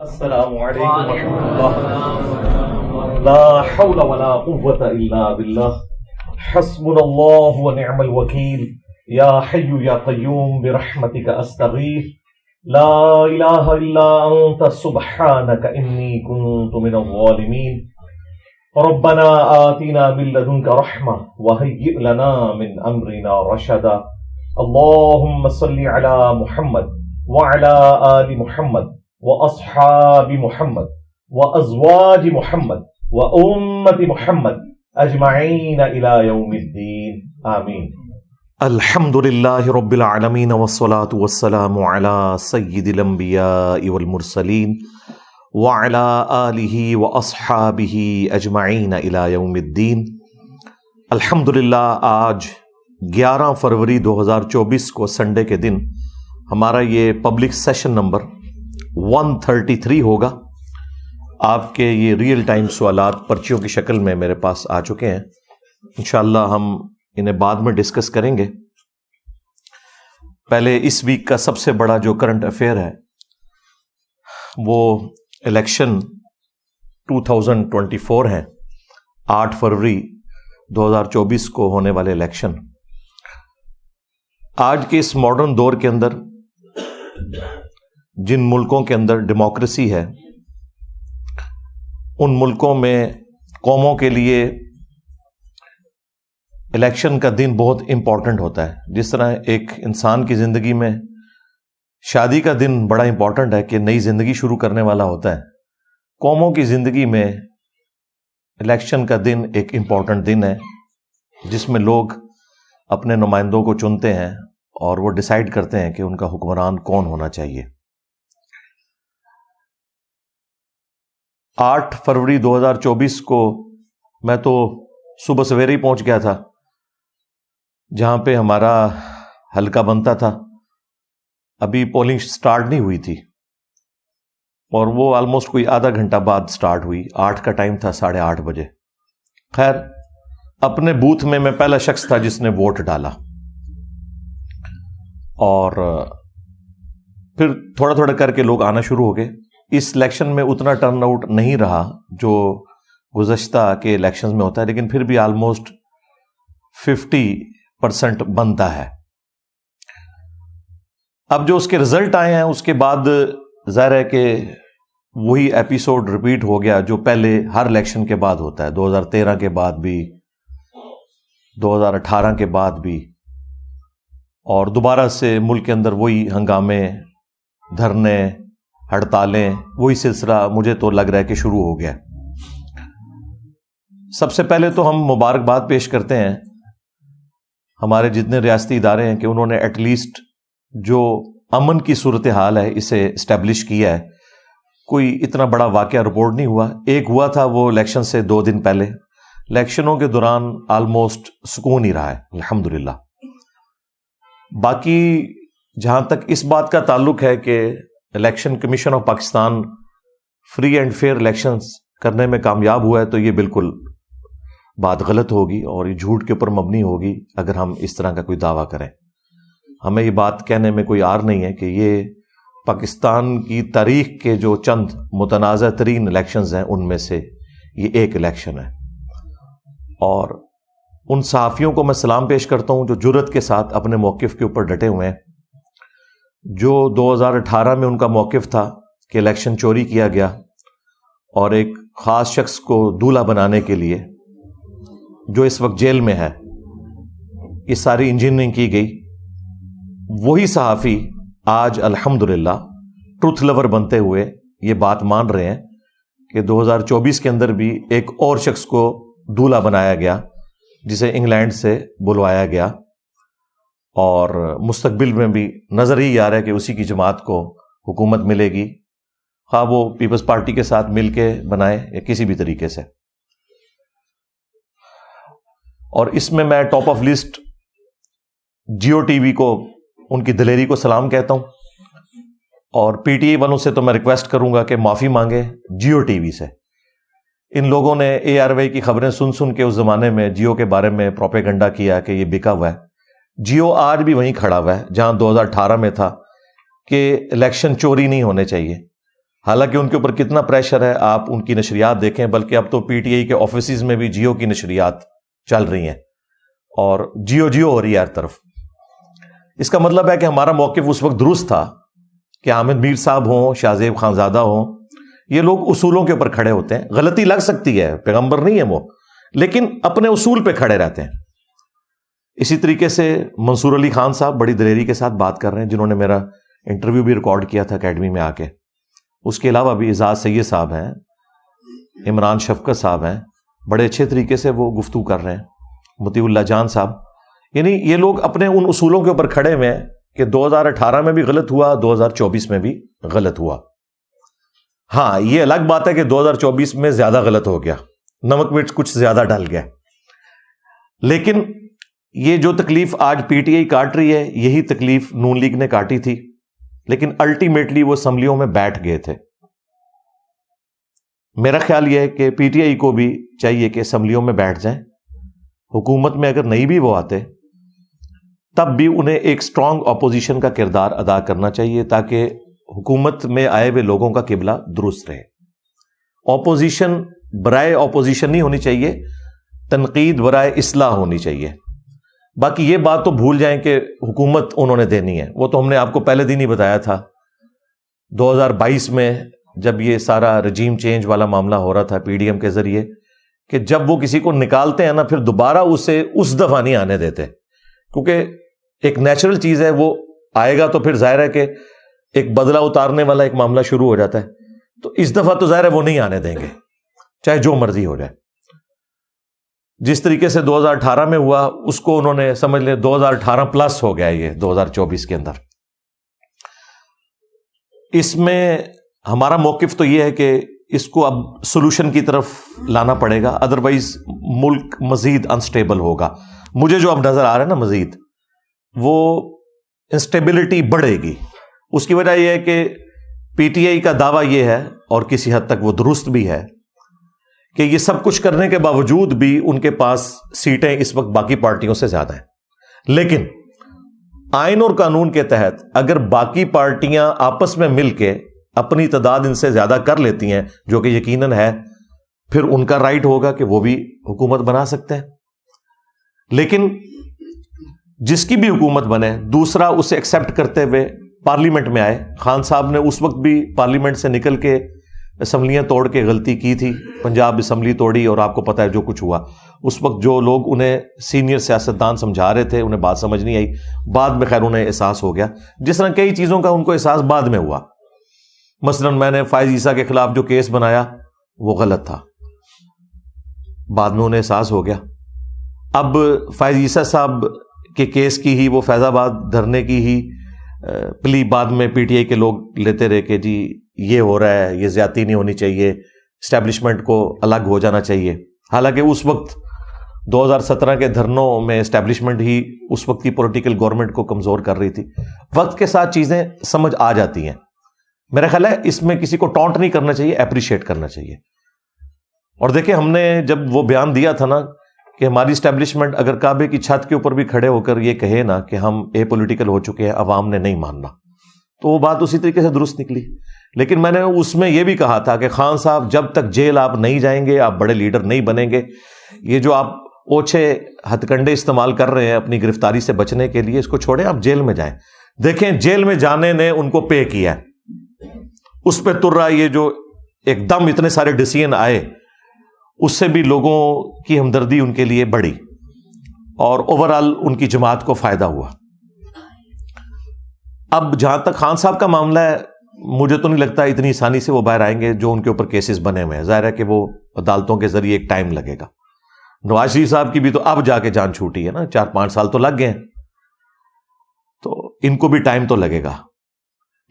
السلام علیکم ورحمۃ اللہ. لا حول ولا قوة الا باللہ. حسبنا اللہ ونعم الوکیل. یا حی یا قیوم برحمتک استغیث. لا الہ الا انت سبحانک انی کنت من الظالمین. ربنا آتنا من لدنک رحمہ وہیئ لنا من امرنا رشدا. اللہم صل علی محمد وعلی آل محمد واصحاب محمد وازواج محمد وامت محمد اجمعین الى یوم الدین آمین. الحمد للہ رب العالمین والصلاة والسلام علی سید الانبیاء والمرسلین وعلی آلہ واصحابہ اجمعین الى یوم الدین. الحمدللہ آج 11 فروری 2024 کو سنڈے کے دن ہمارا یہ پبلک سیشن نمبر 133 ہوگا. آپ کے یہ ریئل ٹائم سوالات پرچیوں کی شکل میں میرے پاس آ چکے ہیں. انشاءاللہ ہم انہیں بعد میں ڈسکس کریں گے. پہلے اس ویک کا سب سے بڑا جو کرنٹ افیئر ہے وہ الیکشن 2024 ہیں. 8 فروری 2024 کو ہونے والے الیکشن. آج کے اس ماڈرن دور کے اندر جن ملکوں کے اندر ڈیموکریسی ہے ان ملکوں میں قوموں کے لیے الیکشن کا دن بہت امپورٹنٹ ہوتا ہے. جس طرح ایک انسان کی زندگی میں شادی کا دن بڑا امپورٹنٹ ہے کہ نئی زندگی شروع کرنے والا ہوتا ہے، قوموں کی زندگی میں الیکشن کا دن ایک امپورٹنٹ دن ہے جس میں لوگ اپنے نمائندوں کو چنتے ہیں اور وہ ڈیسائیڈ کرتے ہیں کہ ان کا حکمران کون ہونا چاہیے. 8 فروری 2024 کو میں تو صبح سویرے ہی پہنچ گیا تھا جہاں پہ ہمارا حلقہ بنتا تھا. ابھی پولنگ سٹارٹ نہیں ہوئی تھی اور وہ آلموسٹ کوئی آدھا گھنٹہ بعد سٹارٹ ہوئی. 8 کا ٹائم تھا، 8:30 بجے. خیر اپنے بوتھ میں پہلا شخص تھا جس نے ووٹ ڈالا اور پھر تھوڑا تھوڑا کر کے لوگ آنا شروع ہو گئے. اس الیکشن میں اتنا ٹرن آؤٹ نہیں رہا جو گزشتہ کے الیکشنز میں ہوتا ہے، لیکن پھر بھی آلموسٹ 50% بنتا ہے. اب جو اس کے رزلٹ آئے ہیں اس کے بعد ظاہر ہے کہ وہی ایپیسوڈ ریپیٹ ہو گیا جو پہلے ہر الیکشن کے بعد ہوتا ہے. 2013 کے بعد بھی، 2018 کے بعد بھی، اور دوبارہ سے ملک کے اندر وہی ہنگامے، دھرنے، ہڑتالیں، وہی سلسلہ مجھے تو لگ رہا ہے کہ شروع ہو گیا. سب سے پہلے تو ہم مبارکباد پیش کرتے ہیں ہمارے جتنے ریاستی ادارے ہیں کہ انہوں نے ایٹ لیسٹ جو امن کی صورتحال ہے اسے اسٹیبلش کیا ہے. کوئی اتنا بڑا واقعہ رپورٹ نہیں ہوا. ایک ہوا تھا وہ الیکشن سے 2 دن پہلے. الیکشنوں کے دوران آلموسٹ سکون ہی رہا ہے الحمدللہ. باقی جہاں تک اس بات کا تعلق ہے کہ election commission of Pakistan free and fair elections کرنے میں کامیاب ہوا ہے تو یہ بالکل بات غلط ہوگی اور یہ جھوٹ کے اوپر مبنی ہوگی اگر ہم اس طرح کا کوئی دعویٰ کریں. ہمیں یہ بات کہنے میں کوئی عار نہیں ہے کہ یہ پاکستان کی تاریخ کے جو چند متنازع ترین الیکشنز ہیں ان میں سے یہ ایک الیکشن ہے. اور ان صحافیوں کو میں سلام پیش کرتا ہوں جو جرأت کے ساتھ اپنے موقف کے اوپر ڈٹے ہوئے ہیں. جو 2018 میں ان کا موقف تھا کہ الیکشن چوری کیا گیا اور ایک خاص شخص کو دولہا بنانے کے لیے جو اس وقت جیل میں ہے یہ ساری انجینئرنگ کی گئی، وہی صحافی آج الحمدللہ ٹروتھ لور بنتے ہوئے یہ بات مان رہے ہیں کہ 2024 کے اندر بھی ایک اور شخص کو دولہا بنایا گیا جسے انگلینڈ سے بلوایا گیا، اور مستقبل میں بھی نظر ہی آ رہا ہے کہ اسی کی جماعت کو حکومت ملے گی، خواہ وہ پیپلز پارٹی کے ساتھ مل کے بنائے یا کسی بھی طریقے سے. اور اس میں top of list Geo TV کو، ان کی دلیری کو سلام کہتا ہوں، اور پی ٹی آئی والوں سے تو میں ریکویسٹ کروں گا کہ معافی مانگے جیو ٹی وی سے. ان لوگوں نے اے آر وائی کی خبریں سن کے اس زمانے میں جیو کے بارے میں پروپیگنڈا کیا کہ یہ بکا ہوا ہے. جیو آج بھی وہیں کھڑا ہوا ہے جہاں 2018 میں تھا کہ الیکشن چوری نہیں ہونے چاہیے. حالانکہ ان کے اوپر کتنا پریشر ہے آپ ان کی نشریات دیکھیں، بلکہ اب تو پی ٹی آئی کے آفیسز میں بھی جیو کی نشریات چل رہی ہیں اور جیو ہو رہی ہے ہر طرف۔ اس کا مطلب ہے کہ ہمارا موقف اس وقت درست تھا کہ حامد میر صاحب ہوں، شاہ زیب خانزادہ ہوں، یہ لوگ اصولوں کے اوپر کھڑے ہوتے ہیں۔ غلطی لگ سکتی ہے، پیغمبر نہیں ہے وہ، لیکن اپنے اصول پہ کھڑے رہتے ہیں۔ اسی طریقے سے منصور علی خان صاحب بڑی دلیری کے ساتھ بات کر رہے ہیں، جنہوں نے میرا انٹرویو بھی ریکارڈ کیا تھا اکیڈمی میں آ کے۔ اس کے علاوہ بھی اعزاز سید صاحب ہیں، عمران شفقت صاحب ہیں، بڑے اچھے طریقے سے وہ گفتگو کر رہے ہیں، مطیع اللہ جان صاحب۔ یعنی یہ لوگ اپنے ان اصولوں کے اوپر کھڑے ہوئے ہیں کہ 2018 میں بھی غلط ہوا، 2024 میں بھی غلط ہوا۔ ہاں یہ الگ بات ہے کہ 2024 میں زیادہ غلط ہو گیا، نمک مرچ کچھ زیادہ ڈل گیا، لیکن یہ جو تکلیف آج پی ٹی آئی کاٹ رہی ہے یہی تکلیف نون لیگ نے کاٹی تھی، لیکن الٹیمیٹلی وہ اسمبلیوں میں بیٹھ گئے تھے۔ میرا خیال یہ ہے کہ پی ٹی آئی کو بھی چاہیے کہ اسمبلیوں میں بیٹھ جائیں، حکومت میں اگر نہیں بھی وہ آتے تب بھی انہیں ایک سٹرانگ اپوزیشن کا کردار ادا کرنا چاہیے تاکہ حکومت میں آئے ہوئے لوگوں کا قبلہ درست رہے۔ اپوزیشن برائے اپوزیشن نہیں ہونی چاہیے، تنقید برائے اصلاح ہونی چاہیے۔ باقی یہ بات تو بھول جائیں کہ حکومت انہوں نے دینی ہے، وہ تو ہم نے آپ کو پہلے دن ہی بتایا تھا 2022 میں جب یہ سارا رجیم چینج والا معاملہ ہو رہا تھا پی ڈی ایم کے ذریعے، کہ جب وہ کسی کو نکالتے ہیں نا پھر دوبارہ اسے اس دفعہ نہیں آنے دیتے، کیونکہ ایک نیچرل چیز ہے، وہ آئے گا تو پھر ظاہر ہے کہ ایک بدلہ اتارنے والا ایک معاملہ شروع ہو جاتا ہے، تو اس دفعہ تو ظاہر ہے وہ نہیں آنے دیں گے چاہے جو مرضی ہو جائے۔ جس طریقے سے 2018 میں ہوا اس کو انہوں نے سمجھ لیں 2018 پلس ہو گیا یہ 2024 کے اندر۔ اس میں ہمارا موقف تو یہ ہے کہ اس کو اب سولوشن کی طرف لانا پڑے گا، ادروائز ملک مزید انسٹیبل ہوگا۔ مجھے جو اب نظر آ رہا ہے نا مزید وہ انسٹیبلٹی بڑھے گی۔ اس کی وجہ یہ ہے کہ پی ٹی آئی کا دعویٰ یہ ہے، اور کسی حد تک وہ درست بھی ہے، کہ یہ سب کچھ کرنے کے باوجود بھی ان کے پاس سیٹیں اس وقت باقی پارٹیوں سے زیادہ ہیں۔ لیکن آئین اور قانون کے تحت اگر باقی پارٹیاں آپس میں مل کے اپنی تعداد ان سے زیادہ کر لیتی ہیں، جو کہ یقیناً ہے، پھر ان کا رائٹ ہوگا کہ وہ بھی حکومت بنا سکتے ہیں۔ لیکن جس کی بھی حکومت بنے دوسرا اسے ایکسیپٹ کرتے ہوئے پارلیمنٹ میں آئے۔ خان صاحب نے اس وقت بھی پارلیمنٹ سے نکل کے اسمبلیاں توڑ کے غلطی کی تھی، پنجاب اسمبلی توڑی، اور آپ کو پتا ہے جو کچھ ہوا اس وقت۔ جو لوگ انہیں سینئر سیاستدان سمجھا رہے تھے انہیں بات سمجھ نہیں آئی، بعد میں خیر انہیں احساس ہو گیا، جس طرح کئی چیزوں کا ان کو احساس بعد میں ہوا۔ مثلا میں نے فائز عیسیٰ کے خلاف جو کیس بنایا وہ غلط تھا، بعد میں انہیں احساس ہو گیا۔ اب فائز عیسیٰ صاحب کے کیس کی ہی وہ فیض آباد دھرنے کی ہی پلی بعد میں پی ٹی آئی کے لوگ لیتے رہے کہ جی یہ ہو رہا ہے، یہ زیادتی نہیں ہونی چاہیے، اسٹیبلشمنٹ کو الگ ہو جانا چاہیے۔ حالانکہ اس وقت 2017 کے دھرنوں میں اسٹیبلشمنٹ ہی اس وقت کی پولیٹیکل گورنمنٹ کو کمزور کر رہی تھی۔ وقت کے ساتھ چیزیں سمجھ آ جاتی ہیں۔ میرا خیال ہے اس میں کسی کو ٹونٹ نہیں کرنا چاہیے، اپریشیٹ کرنا چاہیے۔ اور دیکھیں ہم نے جب وہ بیان دیا تھا نا کہ ہماری اسٹیبلشمنٹ اگر کعبے کی چھت کے اوپر بھی کھڑے ہو کر یہ کہے نا کہ ہم اے پولیٹیکل ہو چکے ہیں، عوام نے نہیں ماننا، تو وہ بات اسی طریقے سے درست نکلی۔ لیکن میں نے اس میں یہ بھی کہا تھا کہ خان صاحب جب تک جیل آپ نہیں جائیں گے آپ بڑے لیڈر نہیں بنیں گے۔ یہ جو آپ اوچھے ہتھ کنڈے استعمال کر رہے ہیں اپنی گرفتاری سے بچنے کے لیے، اس کو چھوڑیں، آپ جیل میں جائیں۔ دیکھیں جیل میں جانے نے ان کو پے کیا ہے، اس پہ تر رہا۔ یہ جو ایک دم اتنے سارے ڈیسیژن آئے اس سے بھی لوگوں کی ہمدردی ان کے لیے بڑھی، اور اوورآل ان کی جماعت کو فائدہ ہوا۔ اب جہاں تک خان صاحب کا معاملہ ہے، مجھے تو نہیں لگتا اتنی آسانی سے وہ باہر آئیں گے۔ جو ان کے اوپر کیسز بنے ہوئے ہیں، ظاہر ہے کہ وہ عدالتوں کے ذریعے ایک ٹائم لگے گا۔ نواز شریف صاحب کی بھی تو اب جا کے جان چھوٹی ہے نا، 4-5 سال تو لگ گئے ہیں، تو ان کو بھی ٹائم تو لگے گا۔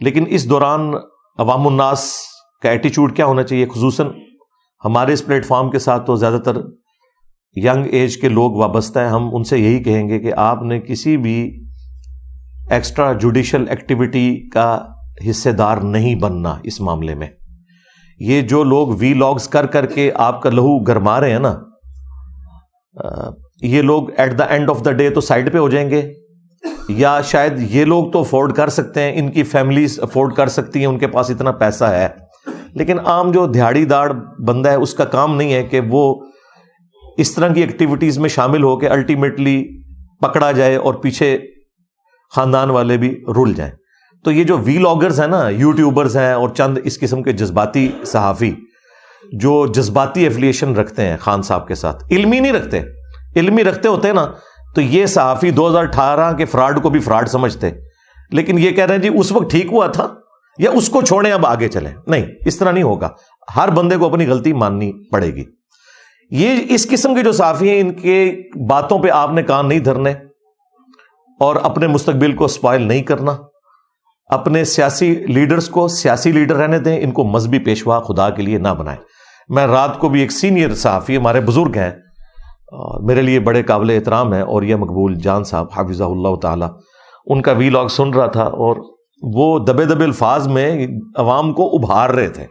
لیکن اس دوران عوام الناس کا ایٹیچیوڈ کیا ہونا چاہیے؟ خصوصاً ہمارے اس پلیٹ فارم کے ساتھ تو زیادہ تر ینگ ایج کے لوگ وابستہ ہیں۔ ہم ان سے یہی کہیں گے کہ آپ نے کسی بھی ایکسٹرا جوڈیشل ایکٹیویٹی کا حصے دار نہیں بننا اس معاملے میں۔ یہ جو لوگ وی لاگز کر کر کے آپ کا لہو گرما رہے ہیں نا، یہ لوگ at the end of the day تو سائڈ پہ ہو جائیں گے، یا شاید یہ لوگ تو افورڈ کر سکتے ہیں، ان کی فیملیز افورڈ کر سکتی ہیں، ان کے پاس اتنا پیسہ ہے، لیکن عام جو دھاڑی داڑ بندہ ہے اس کا کام نہیں ہے کہ وہ اس طرح کی ایکٹیویٹیز میں شامل ہو کے الٹیمیٹلی پکڑا جائے اور پیچھے خاندان والے بھی رل جائیں. تو یہ جو ویلاگرز ہیں نا, یوٹیوبرز ہیں اور چند اس قسم کے جذباتی صحافی جو جذباتی ایفیلیشن رکھتے ہیں خان صاحب کے ساتھ, علمی نہیں رکھتے, علمی رکھتے ہوتے نا تو یہ صحافی 2018 کے فراڈ کو بھی فراڈ سمجھتے, لیکن یہ کہہ رہے ہیں جی اس وقت ٹھیک ہوا تھا یا اس کو چھوڑیں اب آگے چلیں. نہیں, اس طرح نہیں ہوگا. ہر بندے کو اپنی غلطی ماننی پڑے گی. یہ اس قسم کے جو صحافی ہیں ان کے باتوں پہ آپ نے کان نہیں دھرنے اور اپنے مستقبل کو سپائل نہیں کرنا. اپنے سیاسی لیڈرز کو سیاسی لیڈر رہنے دیں, ان کو مذہبی پیشوا خدا کے لیے نہ بنائیں. میں رات کو بھی ایک سینئر صحافی ہمارے بزرگ ہیں, میرے لیے بڑے قابل احترام ہیں, اور یہ مقبول جان صاحب حافظہ اللہ تعالی, ان کا ویلاگ سن رہا تھا اور وہ دبے دبے الفاظ میں عوام کو ابھار رہے تھے.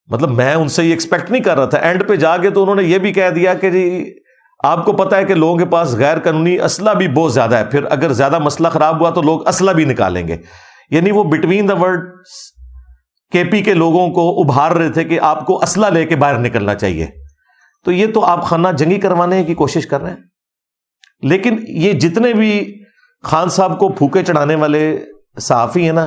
مطلب میں ان سے یہ ایکسپیکٹ نہیں کر رہا تھا. اینڈ پہ جا کے تو انہوں نے یہ بھی کہہ دیا کہ جی آپ کو پتا ہے کہ لوگوں کے پاس غیر قانونی اسلحہ بھی بہت زیادہ ہے, پھر اگر زیادہ مسئلہ خراب ہوا تو لوگ اسلحہ بھی نکالیں گے. یعنی وہ بٹوین دا ورڈ کے پی کے لوگوں کو ابھار رہے تھے کہ آپ کو اسلحہ لے کے باہر نکلنا چاہیے. تو یہ تو آپ خانہ جنگی کروانے کی کوشش کر رہے ہیں. لیکن یہ جتنے بھی خان صاحب کو پھوکے چڑھانے والے صحافی ہیں نا,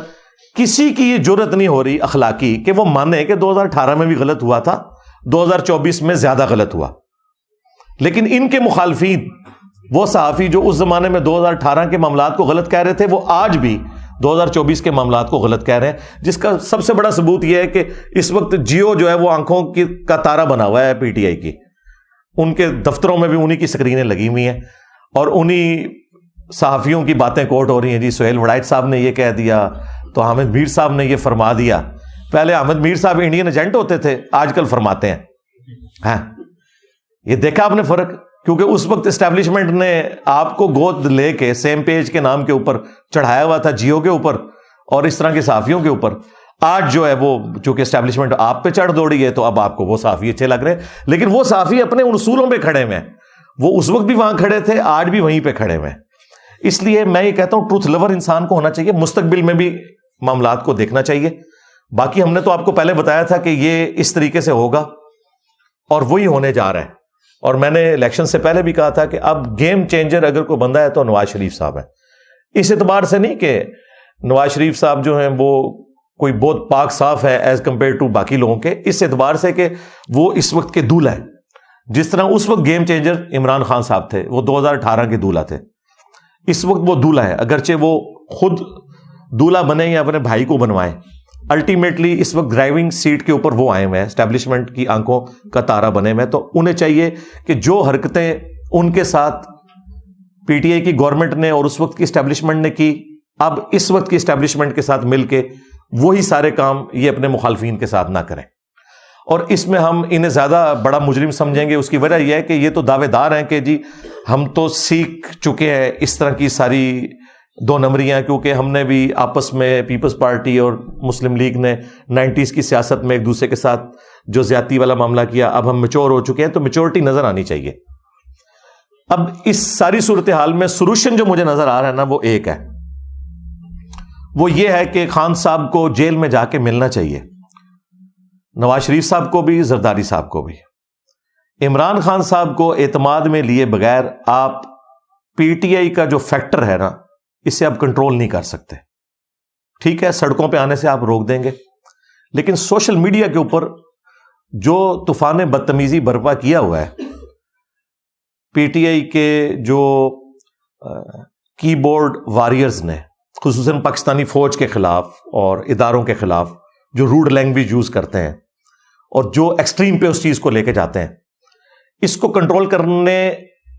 کسی کی یہ جرت نہیں ہو رہی اخلاقی کہ وہ مانے کہ 2018 میں بھی غلط ہوا تھا, 2024 میں زیادہ غلط ہوا. لیکن ان کے مخالفین, وہ صحافی جو اس زمانے میں 2018 کے معاملات کو غلط کہہ رہے تھے, وہ آج بھی 2024 کے معاملات کو غلط کہہ رہے ہیں. جس کا سب سے بڑا ثبوت یہ ہے کہ اس وقت جیو جو ہے وہ آنکھوں کا تارا بنا ہوا ہے پی ٹی آئی کی. ان کے دفتروں میں بھی انہی کی سکرینیں لگی ہوئی ہیں اور انہی صحافیوں کی باتیں کوٹ ہو رہی ہیں. جی سہیل وڑائٹ صاحب نے یہ کہہ دیا تو حامد میر صاحب نے یہ فرما دیا. پہلے حامد میر صاحب انڈین ایجنٹ ہوتے تھے, آج کل فرماتے ہیں. ہاں, یہ دیکھا آپ نے فرق, کیونکہ اس وقت اسٹیبلشمنٹ نے آپ کو گود لے کے سیم پیج کے نام کے اوپر چڑھایا ہوا تھا, جیو کے اوپر اور اس طرح کے صحافیوں کے اوپر. آج جو ہے وہ چونکہ اسٹیبلشمنٹ آپ پہ چڑھ دوڑی ہے تو اب آپ کو وہ صحافی اچھے لگ رہے ہیں. لیکن وہ صحافی اپنے ان اصولوں پہ کھڑے ہوئے ہیں, وہ اس وقت بھی وہاں کھڑے تھے, آج بھی وہیں پہ کھڑے ہوئے ہیں. اس لیے میں یہ کہتا ہوں ٹروتھ لور انسان کو ہونا چاہیے, مستقبل میں بھی معاملات کو دیکھنا چاہیے. باقی ہم نے تو آپ کو پہلے بتایا تھا کہ یہ اس طریقے سے ہوگا اور وہی ہونے جا رہا ہے. اور میں نے الیکشن سے پہلے بھی کہا تھا کہ اب گیم چینجر اگر کوئی بندہ ہے تو نواز شریف صاحب ہے. اس اعتبار سے نہیں کہ نواز شریف صاحب جو ہیں وہ کوئی بہت پاک صاف ہے ایز کمپیئر ٹو باقی لوگوں کے, اس اعتبار سے کہ وہ اس وقت کے دولہا ہیں. جس طرح اس وقت گیم چینجر عمران خان صاحب تھے, وہ 2018 کے دولہا تھے, اس وقت وہ دولہا ہے. اگرچہ وہ خود دولہا بنے یا اپنے بھائی کو بنوائیں, الٹیمیٹلی اس وقت ڈرائیونگ سیٹ کے اوپر وہ آئے ہوئے ہیں, اسٹیبلشمنٹ کی آنکھوں کا تارا بنے ہوئے ہیں. تو انہیں چاہیے کہ جو حرکتیں ان کے ساتھ پی ٹی آئی کی گورنمنٹ نے اور اس وقت کی اسٹیبلشمنٹ نے کی, اب اس وقت کی اسٹیبلشمنٹ کے ساتھ مل کے وہی سارے کام یہ اپنے مخالفین کے ساتھ نہ کریں. اور اس میں ہم انہیں زیادہ بڑا مجرم سمجھیں گے. اس کی وجہ یہ ہے کہ یہ تو دعوے دار ہیں کہ جی ہم تو سیکھ چکے ہیں اس طرح کی ساری دو نمبریاں, کیونکہ ہم نے بھی آپس میں پیپلز پارٹی اور مسلم لیگ نے 90s کی سیاست میں ایک دوسرے کے ساتھ جو زیادتی والا معاملہ کیا, اب ہم میچور ہو چکے ہیں, تو میچورٹی نظر آنی چاہیے. اب اس ساری صورتحال میں سولوشن جو مجھے نظر آ رہا ہے نا وہ ایک ہے, وہ یہ ہے کہ خان صاحب کو جیل میں جا کے ملنا چاہیے, نواز شریف صاحب کو بھی, زرداری صاحب کو بھی. عمران خان صاحب کو اعتماد میں لیے بغیر آپ پی ٹی آئی کا جو فیکٹر ہے نا اسے آپ کنٹرول نہیں کر سکتے. ٹھیک ہے, سڑکوں پہ آنے سے آپ روک دیں گے, لیکن سوشل میڈیا کے اوپر جو طوفان بدتمیزی برپا کیا ہوا ہے پی ٹی آئی کے جو کی بورڈ واریئرز نے, خصوصاً پاکستانی فوج کے خلاف اور اداروں کے خلاف جو روڈ لینگویج یوز کرتے ہیں اور جو ایکسٹریم پہ اس چیز کو لے کے جاتے ہیں, اس کو کنٹرول کرنے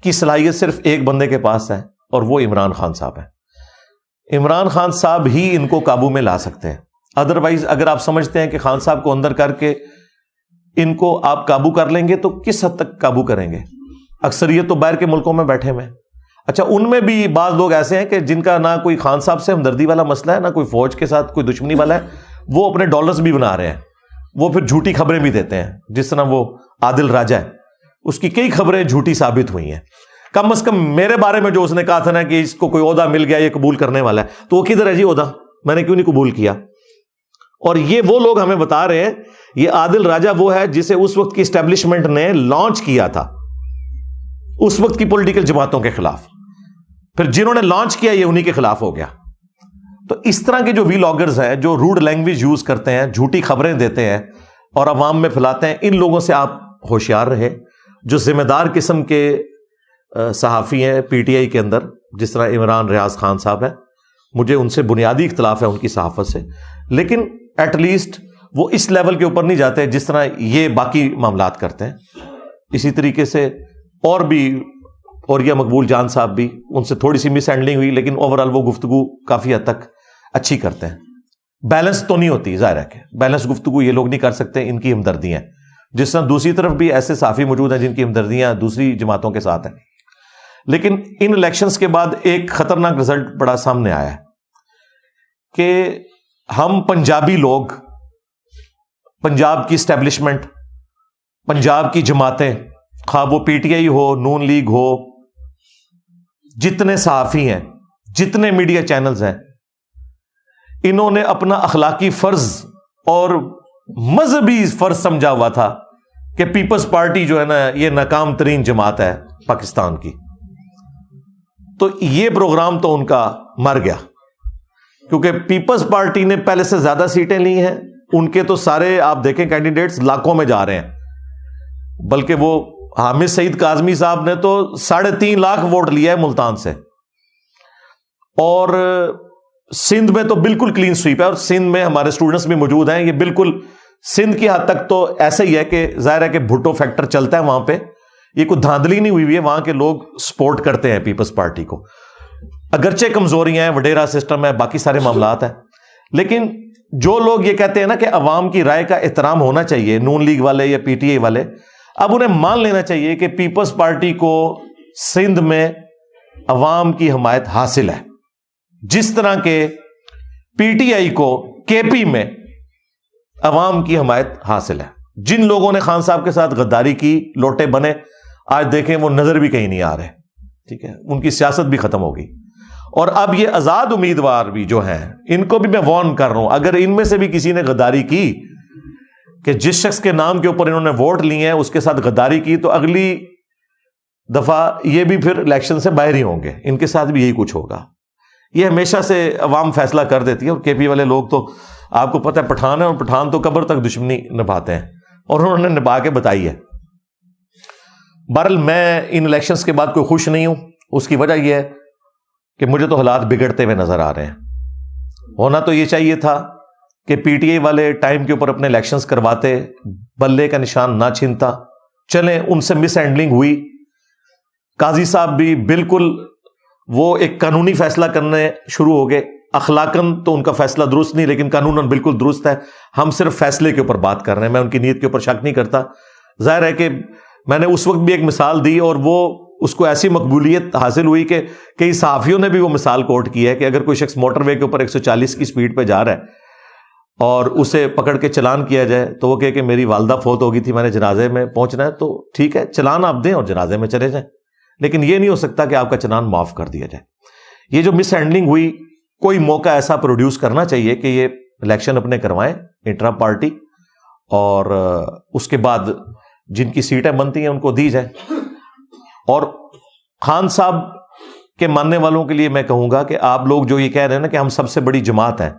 کی صلاحیت صرف ایک بندے کے پاس ہے اور وہ عمران خان صاحب ہیں. عمران خان صاحب ہی ان کو قابو میں لا سکتے ہیں. ادروائز اگر آپ سمجھتے ہیں کہ خان صاحب کو اندر کر کے ان کو آپ قابو کر لیں گے تو کس حد تک قابو کریں گے؟ اکثریت تو باہر کے ملکوں میں بیٹھے ہوئے ہیں. اچھا, ان میں بھی بعض لوگ ایسے ہیں کہ جن کا نہ کوئی خان صاحب سے ہمدردی والا مسئلہ ہے, نہ کوئی فوج کے ساتھ کوئی دشمنی والا ہے, وہ اپنے ڈالرز بھی بنا رہے ہیں, وہ پھر جھوٹی خبریں بھی دیتے ہیں. جس طرح وہ عادل راجہ ہے, اس کی کئی خبریں جھوٹی ثابت ہوئی ہیں. کم از کم میرے بارے میں جو اس نے کہا تھا نا کہ اس کو کوئی عہدہ مل گیا, یہ قبول کرنے والا ہے, تو وہ کدھر ہے جی عہدہ؟ میں نے کیوں نہیں قبول کیا؟ اور یہ وہ لوگ ہمیں بتا رہے ہیں, یہ عادل راجہ وہ ہے جسے اس وقت کی اسٹیبلشمنٹ نے لانچ کیا تھا اس وقت کی پولیٹیکل جماعتوں کے خلاف, پھر جنہوں نے لانچ کیا یہ انہی کے خلاف ہو گیا. تو اس طرح کے جو ویلاگرز ہیں جو روڈ لینگویج یوز کرتے ہیں, جھوٹی خبریں دیتے ہیں اور عوام میں پھیلاتے ہیں, ان لوگوں سے آپ ہوشیار رہے. جو ذمہ دار قسم کے صحافی ہیں پی ٹی آئی کے اندر, جس طرح عمران ریاض خان صاحب ہیں, مجھے ان سے بنیادی اختلاف ہے ان کی صحافت سے, لیکن ایٹ لیسٹ وہ اس لیول کے اوپر نہیں جاتے جس طرح یہ باقی معاملات کرتے ہیں. اسی طریقے سے اور بھی اوریا مقبول جان صاحب بھی, ان سے تھوڑی سی مس ہینڈلنگ ہوئی لیکن اوورآل وہ گفتگو کافی حد تک اچھی کرتے ہیں. بیلنس تو نہیں ہوتی, ظاہر ہے کہ بیلنس گفتگو یہ لوگ نہیں کر سکتے, ان کی ہمدردیاں ہیں. جس طرح دوسری طرف بھی ایسے صحافی موجود ہیں جن کی ہمدردیاں دوسری جماعتوں کے ساتھ ہیں. لیکن ان الیکشنز کے بعد ایک خطرناک رزلٹ بڑا سامنے آیا ہے کہ ہم پنجابی لوگ, پنجاب کی اسٹیبلشمنٹ, پنجاب کی جماعتیں, خواہ وہ پی ٹی آئی ہو, نون لیگ ہو, جتنے صحافی ہیں, جتنے میڈیا چینلز ہیں, انہوں نے اپنا اخلاقی فرض اور مذہبی فرض سمجھا ہوا تھا کہ پیپلز پارٹی جو ہے نا یہ ناکام ترین جماعت ہے پاکستان کی. تو یہ پروگرام تو ان کا مر گیا, کیونکہ پیپلز پارٹی نے پہلے سے زیادہ سیٹیں لی ہیں. ان کے تو سارے آپ دیکھیں کینڈیڈیٹس لاکھوں میں جا رہے ہیں, بلکہ وہ حامد سعید کاظمی صاحب نے تو 3.5 لاکھ ووٹ لیا ہے ملتان سے. اور سندھ میں تو بالکل کلین سویپ ہے, اور سندھ میں ہمارے اسٹوڈنٹس بھی موجود ہیں. یہ بالکل سندھ کی حد تک تو ایسا ہی ہے کہ ظاہر ہے کہ بھٹو فیکٹر چلتا ہے وہاں پہ, یہ کوئی دھاندلی نہیں ہوئی ہے, وہاں کے لوگ سپورٹ کرتے ہیں پیپلز پارٹی کو. اگرچہ کمزوریاں ہیں, وڈیرا سسٹم ہے, باقی سارے معاملات ہیں, لیکن جو لوگ یہ کہتے ہیں نا کہ عوام کی رائے کا احترام ہونا چاہیے, نون لیگ والے یا پی ٹی آئی والے, اب انہیں مان لینا چاہیے کہ پیپلز پارٹی کو سندھ میں عوام کی حمایت حاصل ہے, جس طرح کے پی ٹی آئی کو کے پی میں عوام کی حمایت حاصل ہے. جن لوگوں نے خان صاحب کے ساتھ غداری کی, لوٹے بنے, آج دیکھیں وہ نظر بھی کہیں نہیں آ رہے. ٹھیک ہے, ان کی سیاست بھی ختم ہو گئی. اور اب یہ آزاد امیدوار بھی جو ہیں, ان کو بھی میں وارن کر رہا ہوں, اگر ان میں سے بھی کسی نے غداری کی کہ جس شخص کے نام کے اوپر انہوں نے ووٹ لیے ہیں اس کے ساتھ غداری کی, تو اگلی دفعہ یہ بھی پھر الیکشن سے باہر ہی ہوں گے, ان کے ساتھ بھی یہی کچھ ہوگا. یہ ہمیشہ سے عوام فیصلہ کر دیتی ہے. اور کے پی والے لوگ تو آپ کو پتہ ہے پٹھان ہے, اور پٹھان تو قبر تک دشمنی نبھاتے ہیں, اور انہوں نے نبھا کے بتائی ہے. بہرحال میں ان الیکشنز کے بعد کوئی خوش نہیں ہوں. اس کی وجہ یہ ہے کہ مجھے تو حالات بگڑتے ہوئے نظر آ رہے ہیں. ہونا تو یہ چاہیے تھا کہ پی ٹی آئی والے ٹائم کے اوپر اپنے الیکشنز کرواتے, بلے کا نشان نہ چھینتا. چلیں, ان سے مس ہینڈلنگ ہوئی. قاضی صاحب بھی بالکل وہ ایک قانونی فیصلہ کرنے شروع ہو گئے. اخلاقاً تو ان کا فیصلہ درست نہیں, لیکن قانوناً بالکل درست ہے. ہم صرف فیصلے کے اوپر بات کر رہے ہیں, میں ان کی نیت کے اوپر شک نہیں کرتا. ظاہر ہے کہ میں نے اس وقت بھی ایک مثال دی, اور وہ اس کو ایسی مقبولیت حاصل ہوئی کہ کئی صحافیوں نے بھی وہ مثال کوٹ کی ہے کہ اگر کوئی شخص موٹر وے کے اوپر 140 کی سپیڈ پہ جا رہا ہے اور اسے پکڑ کے چلان کیا جائے, تو وہ کہے کہ میری والدہ فوت ہو گئی تھی, میں نے جنازے میں پہنچنا ہے, تو ٹھیک ہے چلان آپ دیں اور جنازے میں چلے جائیں, لیکن یہ نہیں ہو سکتا کہ آپ کا چلان معاف کر دیا جائے. یہ جو مس ہینڈلنگ ہوئی, کوئی موقع ایسا پروڈیوس کرنا چاہیے کہ یہ الیکشن اپنے کروائیں انٹرا پارٹی, اور اس کے بعد جن کی سیٹیں بنتی ہیں ان کو دی جائے. اور خان صاحب کے ماننے والوں کے لیے میں کہوں گا کہ آپ لوگ جو یہ کہہ رہے ہیں نا کہ ہم سب سے بڑی جماعت ہیں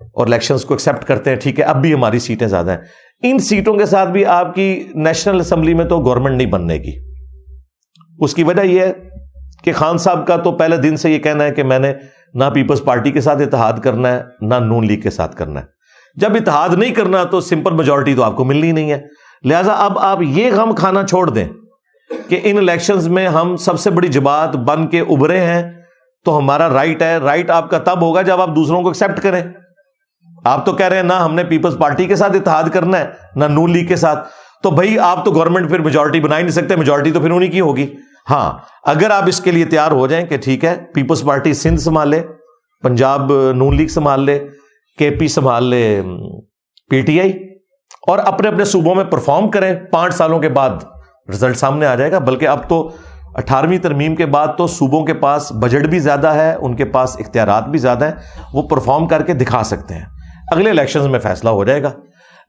اور الیکشنز کو ایکسیپٹ کرتے ہیں, ٹھیک ہے اب بھی ہماری سیٹیں زیادہ ہیں, ان سیٹوں کے ساتھ بھی آپ کی نیشنل اسمبلی میں تو گورنمنٹ نہیں بننے کی. اس کی وجہ یہ ہے کہ خان صاحب کا تو پہلے دن سے یہ کہنا ہے کہ میں نے نہ پیپلز پارٹی کے ساتھ اتحاد کرنا ہے, نہ نون لیگ کے ساتھ کرنا ہے. جب اتحاد نہیں کرنا تو سمپل میجورٹی تو آپ کو ملنی نہیں ہے. لہٰذا اب آپ یہ غم کھانا چھوڑ دیں کہ ان الیکشنز میں ہم سب سے بڑی جماعت بن کے ابھرے ہیں, تو ہمارا رائٹ ہے. رائٹ آپ کا تب ہوگا جب آپ دوسروں کو ایکسیپٹ کریں. آپ تو کہہ رہے ہیں نہ ہم نے پیپلز پارٹی کے ساتھ اتحاد کرنا ہے, نہ نون لیگ کے ساتھ, تو بھائی آپ تو گورنمنٹ پھر میجورٹی بنا ہی نہیں سکتے, میجورٹی تو پھر انہی کی ہوگی. ہاں اگر آپ اس کے لیے تیار ہو جائیں کہ ٹھیک ہے پیپلز پارٹی سندھ سنبھال لے, پنجاب نون لیگ سنبھال لے, کے پی سنبھال لے پی ٹی آئی, اور اپنے اپنے صوبوں میں پرفارم کریں, 5 سالوں کے بعد رزلٹ سامنے آ جائے گا. بلکہ اب تو 18ویں ترمیم کے بعد تو صوبوں کے پاس بجٹ بھی زیادہ ہے, ان کے پاس اختیارات بھی زیادہ ہیں, وہ پرفارم کر کے دکھا سکتے ہیں. اگلے الیکشنز میں فیصلہ ہو جائے گا.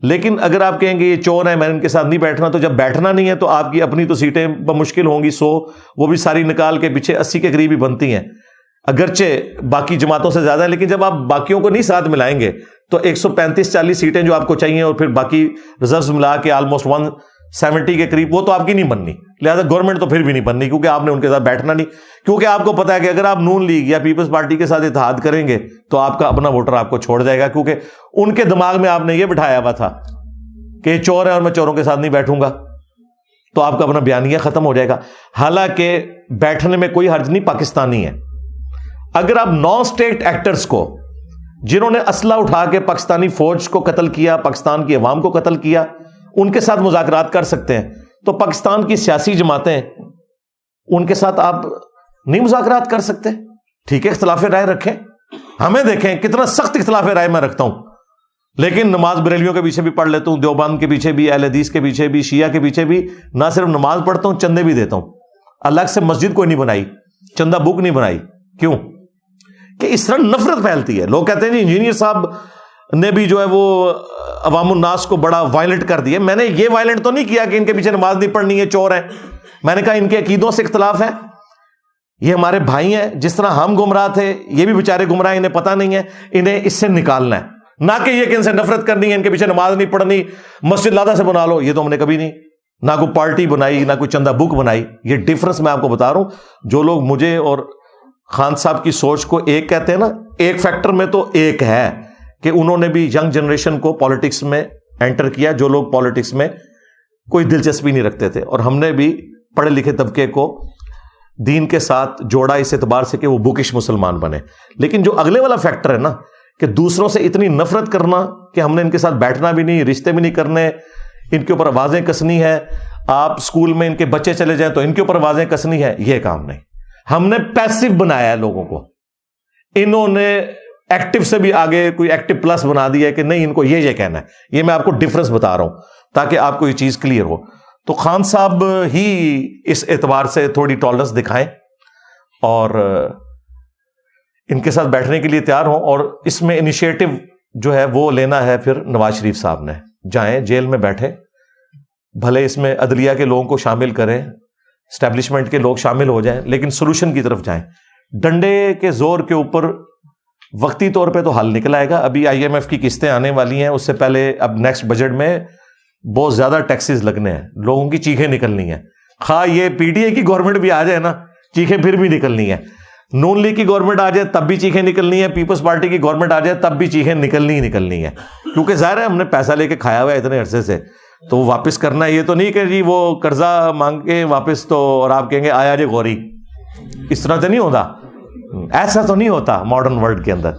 لیکن اگر آپ کہیں گے یہ چور ہیں، میں ان کے ساتھ نہیں بیٹھنا، تو جب بیٹھنا نہیں ہے تو آپ کی اپنی تو سیٹیں بمشکل ہوں گی 100، وہ بھی ساری نکال کے پیچھے 80 کے قریب ہی بنتی ہیں، اگرچہ باقی جماعتوں سے زیادہ ہے، لیکن جب آپ باقیوں کو نہیں ساتھ ملائیں گے تو 135-40 سیٹیں جو آپ کو چاہیے اور پھر باقی ریزروز ملا کے آلموسٹ 170 کے قریب، وہ تو آپ کی نہیں بننی. لہٰذا گورنمنٹ تو پھر بھی نہیں بننی، کیونکہ آپ نے ان کے ساتھ بیٹھنا نہیں. کیونکہ آپ کو پتا ہے کہ اگر آپ نون لیگ یا پیپلز پارٹی کے ساتھ اتحاد کریں گے تو آپ کا اپنا ووٹر آپ کو چھوڑ جائے گا، کیونکہ ان کے دماغ میں آپ نے یہ بٹھایا ہوا تھا کہ یہ چور ہے اور میں چوروں کے ساتھ نہیں بیٹھوں گا، تو آپ کا اپنا بیانیہ ختم ہو جائے گا. حالانکہ بیٹھنے میں کوئی حرج نہیں، پاکستانی ہے. اگر آپ نان اسٹیٹ ایکٹرز کو، جنہوں نے اسلحہ اٹھا کے پاکستانی فوج کو قتل کیا، پاکستان کی عوام کو قتل کیا، ان کے ساتھ مذاکرات کر سکتے ہیں، تو پاکستان کی سیاسی جماعتیں، ان کے ساتھ آپ نہیں مذاکرات کر سکتے؟ ٹھیک ہے، اختلاف رائے رکھیں، ہمیں دیکھیں کتنا سخت اختلاف رائے میں رکھتا ہوں، لیکن نماز بریلیوں کے پیچھے بھی پڑھ لیتا ہوں، دیوبند کے پیچھے بھی، اہل حدیث کے پیچھے بھی، شیعہ کے پیچھے بھی. نہ صرف نماز پڑھتا ہوں، چندے بھی دیتا ہوں. الگ سے مسجد کوئی نہیں بنائی، چندہ بک نہیں بنائی. کیوں؟ کہ اس طرح نفرت پھیلتی ہے. لوگ کہتے ہیں جی انجینئر صاحب نے بھی جو ہے وہ عوام الناس کو بڑا وائلنٹ کر دیا. میں نے یہ وائلنٹ تو نہیں کیا کہ ان کے پیچھے نماز نہیں پڑھنی ہے، چور ہیں. میں نے کہا ان کے عقیدوں سے اختلاف ہے، یہ ہمارے بھائی ہیں، جس طرح ہم گمراہ تھے یہ بھی بیچارے گمراہ، انہیں پتہ نہیں ہے، انہیں اس سے نکالنا ہے. نہ کہ یہ کہ ان سے نفرت کرنی ہے، ان کے پیچھے نماز نہیں پڑھنی، مسجد لادہ سے بنا لو. یہ تو ہم نے کبھی نہیں، نہ کوئی پارٹی بنائی، نہ کوئی چندہ بک بنائی. یہ ڈفرنس میں آپ کو بتا رہا ہوں. جو لوگ مجھے اور خان صاحب کی سوچ کو ایک کہتے ہیں نا، ایک فیکٹر میں تو ایک ہے کہ انہوں نے بھی ینگ جنریشن کو پالیٹکس میں انٹر کیا، جو لوگ پالیٹکس میں کوئی دلچسپی نہیں رکھتے تھے، اور ہم نے بھی پڑھے لکھے طبقے کو دین کے ساتھ جوڑا اس اعتبار سے کہ وہ بکش مسلمان بنے. لیکن جو اگلے والا فیکٹر ہے نا، کہ دوسروں سے اتنی نفرت کرنا کہ ہم نے ان کے ساتھ بیٹھنا بھی نہیں، رشتے بھی نہیں کرنے، ان کے اوپر آوازیں کسنی ہے، آپ اسکول میں ان کے بچے چلے جائیں تو ان کے اوپر آوازیں کسنی ہے، یہ کام نہیں. ہم نے پیسو بنایا ہے لوگوں کو. انہوں نے ایکٹیو سے بھی آگے کوئی ایکٹیو پلس بنا دیا ہے کہ نہیں ان کو یہ کہنا ہے. یہ میں آپ کو ڈفرنس بتا رہا ہوں تاکہ آپ کو یہ چیز کلیئر ہو. تو خان صاحب ہی اس اعتبار سے تھوڑی ٹالرنس دکھائیں اور ان کے ساتھ بیٹھنے کے لیے تیار ہوں. اور اس میں انیشیٹو جو ہے وہ لینا ہے پھر نواز شریف صاحب نے. جائیں جیل میں بیٹھے، بھلے اس میں عدلیہ کے لوگوں کو شامل کریں، اسٹیبلشمنٹ کے لوگ شامل ہو جائیں، لیکن سولوشن کی طرف جائیں. ڈنڈے کے زور کے اوپر وقتی طور پہ تو حل نکل آئے گا. ابھی IMF کی قسطیں آنے والی ہیں، اس سے پہلے اب نیکسٹ بجٹ میں بہت زیادہ ٹیکسز لگنے ہیں، لوگوں کی چیخیں نکلنی ہیں. خواہ یہ PTI کی گورنمنٹ بھی آ جائے نا، چیخیں پھر بھی نکلنی ہیں. نون لیگ کی گورنمنٹ آ جائے تب بھی چیخیں نکلنی ہے، پیپلز پارٹی کی گورنمنٹ آ جائے تب بھی چیخیں نکلنی ہے. کیونکہ ظاہر ہے ہم نے پیسہ لے کے کھایا ہوا ہے اتنے عرصے سے، تو وہ واپس کرنا ہے. یہ تو نہیں کہ جی وہ قرضہ مانگ کے واپس تو اور آپ کہیں گے آیا جی غوری، اس طرح تو نہیں ہوتا. ایسا تو نہیں ہوتا ماڈرن ورلڈ کے اندر.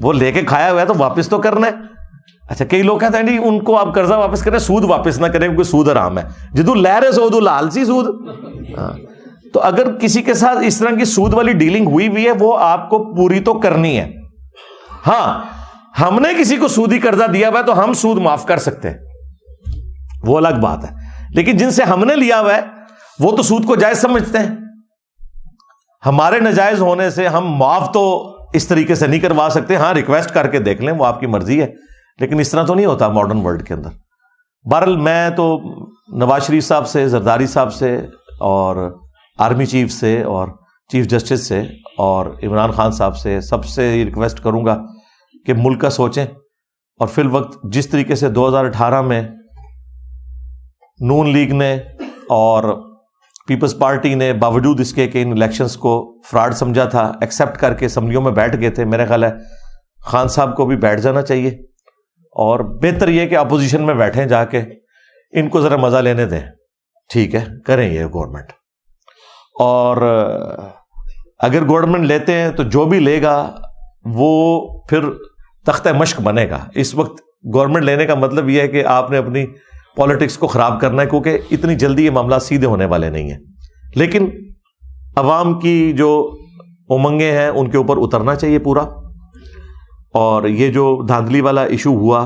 وہ لے کے کھایا ہوا ہے تو واپس تو کرنا ہے. اچھا کئی لوگ کہتے ہیں جی ان کو آپ قرضہ واپس کریں، سود واپس نہ کریں کیونکہ سود حرام ہے. جدو لہر سود لالچی سود. تو اگر کسی کے ساتھ اس طرح کی سود والی ڈیلنگ ہوئی ہے وہ آپ کو پوری تو کرنی ہے. ہاں ہم نے کسی کو سودی قرضہ دیا ہوا ہے تو ہم سود معاف کر سکتے ہیں، وہ الگ بات ہے. لیکن جن سے ہم نے لیا ہوا ہے وہ تو سود کو جائز سمجھتے ہیں. ہمارے ناجائز ہونے سے ہم معاف تو اس طریقے سے نہیں کروا سکتے. ہاں ریکویسٹ کر کے دیکھ لیں، وہ آپ کی مرضی ہے، لیکن اس طرح تو نہیں ہوتا ماڈرن ورلڈ کے اندر. بہرحال میں تو نواز شریف صاحب سے، زرداری صاحب سے، اور آرمی چیف سے، اور چیف جسٹس سے، اور عمران خان صاحب سے، سب سے ریکویسٹ کروں گا کہ ملک کا سوچیں. اور فی الوقت جس طریقے سے 2018 میں نون لیگ نے اور پیپلز پارٹی نے باوجود اس کے کہ ان الیکشنز کو فراڈ سمجھا تھا، ایکسیپٹ کر کے اسمبلیوں میں بیٹھ گئے تھے. میرا خیال ہے خان صاحب کو بھی بیٹھ جانا چاہیے، اور بہتر یہ کہ اپوزیشن میں بیٹھیں جا کے، ان کو ذرا مزہ لینے دیں. ٹھیک ہے، کریں یہ گورنمنٹ. اور اگر گورنمنٹ لیتے ہیں تو جو بھی لے گا وہ پھر تختہ مشق بنے گا. اس وقت گورنمنٹ لینے کا مطلب یہ ہے کہ آپ نے اپنی پالیٹکس کو خراب کرنا ہے، کیونکہ اتنی جلدی یہ معاملات سیدھے ہونے والے نہیں ہیں. لیکن عوام کی جو امنگیں ہیں ان کے اوپر اترنا چاہیے پورا. اور یہ جو دھاندلی والا ایشو ہوا،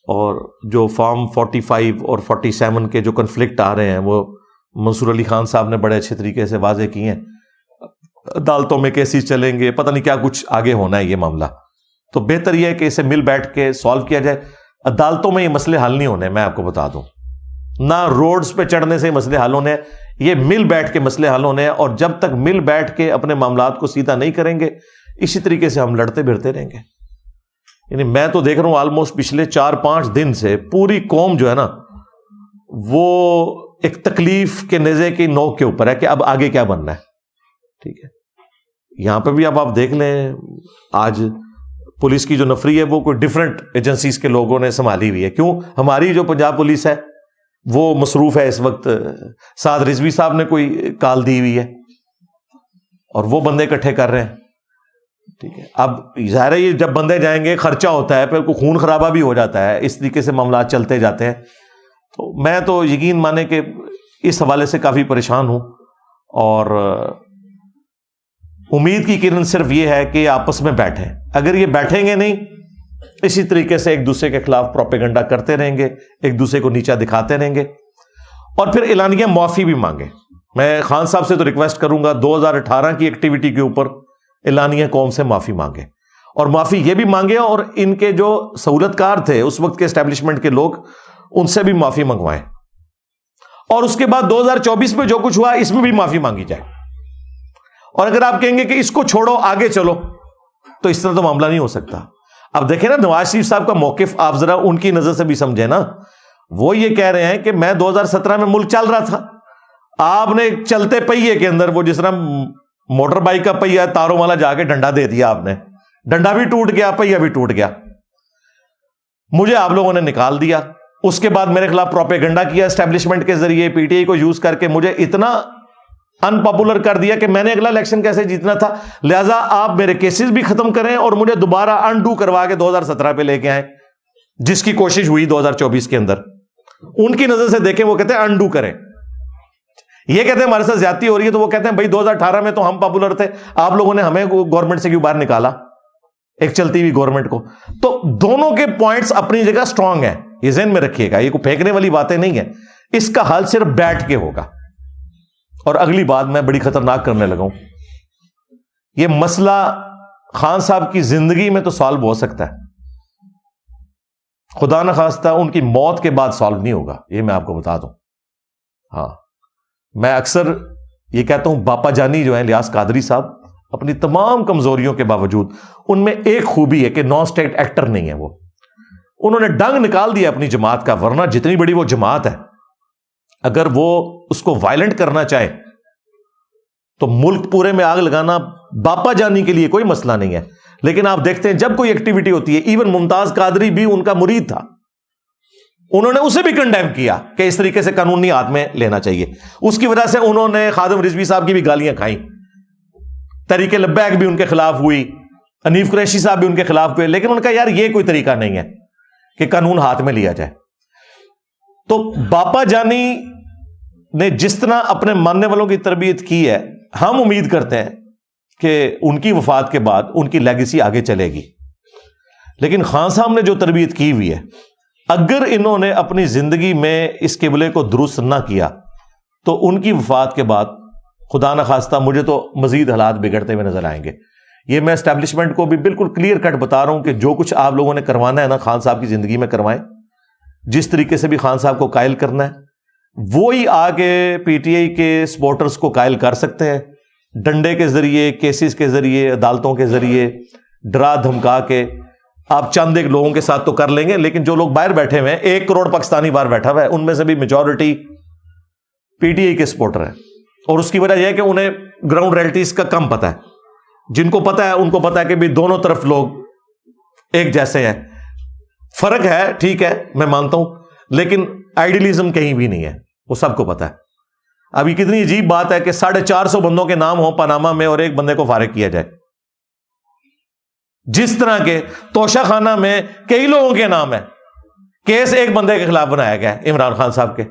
اور جو فارم 45 اور 47 کے جو کنفلکٹ آ رہے ہیں، وہ منصور علی خان صاحب نے بڑے اچھے طریقے سے واضح کیے ہیں. عدالتوں میں کیسز چلیں گے، پتہ نہیں کیا کچھ آگے ہونا ہے یہ معاملہ. تو بہتر یہ ہے کہ اسے مل بیٹھ کے سالو کیا جائے. عدالتوں میں یہ مسئلے حل نہیں ہونے, میں آپ کو بتا دوں, نہ روڈز پہ چڑھنے سے مسئلے حل ہونے, یہ مل بیٹھ کے مسئلے حل ہونے ہیں. اور جب تک مل بیٹھ کے اپنے معاملات کو سیدھا نہیں کریں گے, اسی طریقے سے ہم لڑتے بھرتے رہیں گے. یعنی میں تو دیکھ رہا ہوں آلموسٹ پچھلے 4-5 دن سے پوری قوم جو ہے نا وہ ایک تکلیف کے نیزے کی نوک کے اوپر ہے کہ اب آگے کیا بننا ہے. ٹھیک ہے, یہاں پہ بھی اب آپ دیکھ لیں, آج پولیس کی جو نفری ہے وہ کوئی ڈفرینٹ ایجنسیز کے لوگوں نے سنبھالی ہوئی ہے. کیوں؟ ہماری جو پنجاب پولیس ہے وہ مصروف ہے اس وقت. سعد رضوی صاحب نے کوئی کال دی ہوئی ہے اور وہ بندے اکٹھے کر رہے ہیں. ٹھیک ہے, اب ظاہر ہے یہ جب بندے جائیں گے خرچہ ہوتا ہے, پھر کوئی خون خرابہ بھی ہو جاتا ہے, اس طریقے سے معاملات چلتے جاتے ہیں. تو میں تو یقین مانے کہ اس حوالے سے کافی پریشان ہوں, اور امید کی کرن صرف یہ ہے کہ آپس میں بیٹھیں. اگر یہ بیٹھیں گے نہیں, اسی طریقے سے ایک دوسرے کے خلاف پروپیگنڈا کرتے رہیں گے, ایک دوسرے کو نیچا دکھاتے رہیں گے, اور پھر اعلانیہ معافی بھی مانگے. میں خان صاحب سے تو ریکویسٹ کروں گا 2018 کی ایکٹیویٹی کے اوپر اعلانیہ قوم سے معافی مانگے, اور معافی یہ بھی مانگے اور ان کے جو سہولت کار تھے اس وقت کے اسٹیبلشمنٹ کے لوگ, ان سے بھی معافی منگوائیں, اور اس کے بعد 2024 میں جو کچھ ہوا اس میں بھی معافی مانگی جائے. اور اگر آپ کہیں گے کہ اس کو چھوڑو آگے چلو, تو اس طرح تو معاملہ نہیں ہو سکتا. اب دیکھیں نا نواز شریف صاحب کا موقف آپ ذرا ان کی نظر سے بھی سمجھیں نا. وہ یہ کہہ رہے ہیں کہ میں 2017 میں ملک چل رہا تھا, آپ نے چلتے پہیے کے اندر, وہ جس طرح موٹر بائک کا پہیا تاروں والا جا کے ڈنڈا دے دیا, آپ نے ڈنڈا بھی ٹوٹ گیا, پہیا بھی ٹوٹ گیا, مجھے آپ لوگوں نے نکال دیا. اس کے بعد میرے خلاف پروپیگنڈا کیا اسٹیبلشمنٹ کے ذریعے, پی ٹی آئی کو یوز کر کے مجھے اتنا ان پاپولر کر دیا کہ میں نے اگلا الیکشن کیسے جیتنا تھا. لہٰذا آپ میرے کیسز بھی ختم کریں اور مجھے دوبارہ انڈو کروا کے 2017 پہ لے کے آئیں, جس کی کوشش ہوئی 2024 کے اندر. ان کی نظر سے دیکھیں, وہ کہتے ہیں انڈو کریں. یہ کہتے ہیں ہمارے ساتھ زیادتی ہو رہی ہے, تو وہ کہتے ہیں بھائی 2018 میں تو ہم پاپولر تھے, آپ لوگوں نے ہمیں گورنمنٹ سے کیوں باہر نکالا, ایک چلتی ہوئی گورنمنٹ کو. تو دونوں کے پوائنٹس اپنی جگہ اسٹرانگ ہیں, یہ ذہن میں رکھیے گا, یہ کوئی پھینکنے والی باتیں نہیں ہیں. اس کا حل صرف بیٹھ کے ہوگا. اور اگلی بات میں بڑی خطرناک کرنے لگا ہوں, یہ مسئلہ خان صاحب کی زندگی میں تو سالو ہو سکتا ہے, خدا نخواستہ ان کی موت کے بعد سالو نہیں ہوگا, یہ میں آپ کو بتا دوں. ہاں, میں اکثر یہ کہتا ہوں, باپا جانی جو ہیں الیاس قادری صاحب, اپنی تمام کمزوریوں کے باوجود ان میں ایک خوبی ہے کہ نان اسٹیٹ ایکٹر نہیں ہے. وہ انہوں نے ڈنگ نکال دیا اپنی جماعت کا, ورنہ جتنی بڑی وہ جماعت ہے, اگر وہ اس کو وائلنٹ کرنا چاہے تو ملک پورے میں آگ لگانا باپا جانی کے لیے کوئی مسئلہ نہیں ہے. لیکن آپ دیکھتے ہیں جب کوئی ایکٹیویٹی ہوتی ہے, ایون ممتاز قادری بھی ان کا مرید تھا, انہوں نے اسے بھی کنڈیم کیا کہ اس طریقے سے قانونی ہاتھ میں لینا چاہیے. اس کی وجہ سے انہوں نے خادم رضوی صاحب کی بھی گالیاں کھائیں, تحریک لبیک بھی ان کے خلاف ہوئی, حنیف قریشی صاحب بھی ان کے خلاف ہوئے. لیکن ان کا یار یہ کوئی طریقہ نہیں ہے کہ قانون ہاتھ میں لیا جائے. تو باپا جانی نے جس طرح اپنے ماننے والوں کی تربیت کی ہے, ہم امید کرتے ہیں کہ ان کی وفات کے بعد ان کی لیگیسی آگے چلے گی. لیکن خان صاحب نے جو تربیت کی ہوئی ہے, اگر انہوں نے اپنی زندگی میں اس قبلے کو درست نہ کیا تو ان کی وفات کے بعد خدا نخواستہ مجھے تو مزید حالات بگڑتے ہوئے نظر آئیں گے. یہ میں اسٹیبلشمنٹ کو بھی بالکل کلیئر کٹ بتا رہا ہوں کہ جو کچھ آپ لوگوں نے کروانا ہے نا خان صاحب کی زندگی میں کروائیں. جس طریقے سے بھی خان صاحب کو قائل کرنا ہے, وہی آگے پی ٹی آئی کے سپورٹرز کو قائل کر سکتے ہیں, ڈنڈے کے ذریعے, کیسز کے ذریعے, عدالتوں کے ذریعے, ڈرا دھمکا کے. آپ چند ایک لوگوں کے ساتھ تو کر لیں گے, لیکن جو لوگ باہر بیٹھے ہوئے ہیں, 1 کروڑ پاکستانی باہر بیٹھا ہوا ہے, ان میں سے بھی میجورٹی پی ٹی آئی کے سپورٹر ہیں. اور اس کی وجہ یہ ہے کہ انہیں گراؤنڈ ریئلٹیز کا کم پتہ ہے. جن کو پتہ ہے ان کو پتہ ہے کہ بھی دونوں طرف لوگ ایک جیسے ہیں. فرق ہے, ٹھیک ہے, میں مانتا ہوں, لیکن آئیڈیلزم کہیں بھی نہیں ہے, وہ سب کو پتہ ہے. ابھی کتنی عجیب بات ہے کہ 450 بندوں کے نام ہوں پاناما میں اور ایک بندے کو فارغ کیا جائے, جس طرح کے توشہ خانہ میں کئی لوگوں کے نام ہیں, کیس ایک بندے کے خلاف بنایا گیا ہے, عمران خان صاحب کے.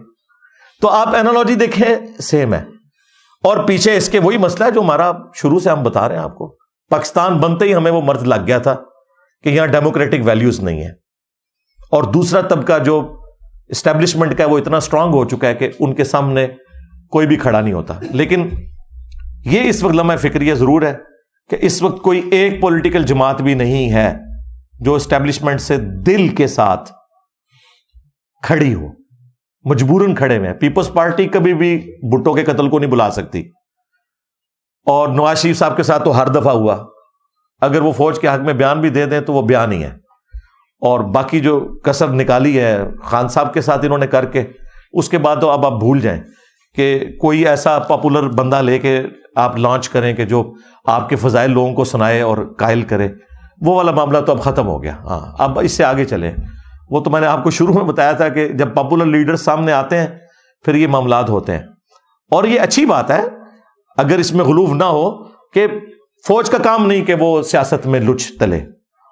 تو آپ اینالوجی دیکھیں, سیم ہے. اور پیچھے اس کے وہی مسئلہ ہے جو ہمارا شروع سے ہم بتا رہے ہیں آپ کو. پاکستان بنتے ہی ہمیں وہ مرض لگ گیا تھا کہ یہاں ڈیموکریٹک ویلیوز نہیں ہے, اور دوسرا طبقہ جو اسٹیبلشمنٹ کا ہے وہ اتنا اسٹرانگ ہو چکا ہے کہ ان کے سامنے کوئی بھی کھڑا نہیں ہوتا. لیکن یہ اس وقت لمحہ فکریہ ضرور ہے کہ اس وقت کوئی ایک پولیٹیکل جماعت بھی نہیں ہے جو اسٹیبلشمنٹ سے دل کے ساتھ کھڑی ہو, مجبوراً کھڑے ہوئے ہیں. پیپلز پارٹی کبھی بھی بھٹو کے قتل کو نہیں بلا سکتی, اور نواز شریف صاحب کے ساتھ تو ہر دفعہ ہوا. اگر وہ فوج کے حق میں بیان بھی دے دیں تو وہ بیان ہی ہے. اور باقی جو کسر نکالی ہے خان صاحب کے ساتھ انہوں نے کر کے, اس کے بعد تو اب آپ بھول جائیں کہ کوئی ایسا پاپولر بندہ لے کے آپ لانچ کریں کہ جو آپ کے فضائل لوگوں کو سنائے اور قائل کرے. وہ والا معاملہ تو اب ختم ہو گیا. ہاں, اب اس سے آگے چلیں. وہ تو میں نے آپ کو شروع میں بتایا تھا کہ جب پاپولر لیڈر سامنے آتے ہیں پھر یہ معاملات ہوتے ہیں. اور یہ اچھی بات ہے اگر اس میں غلوف نہ ہو کہ فوج کا کام نہیں کہ وہ سیاست میں لچ تلے.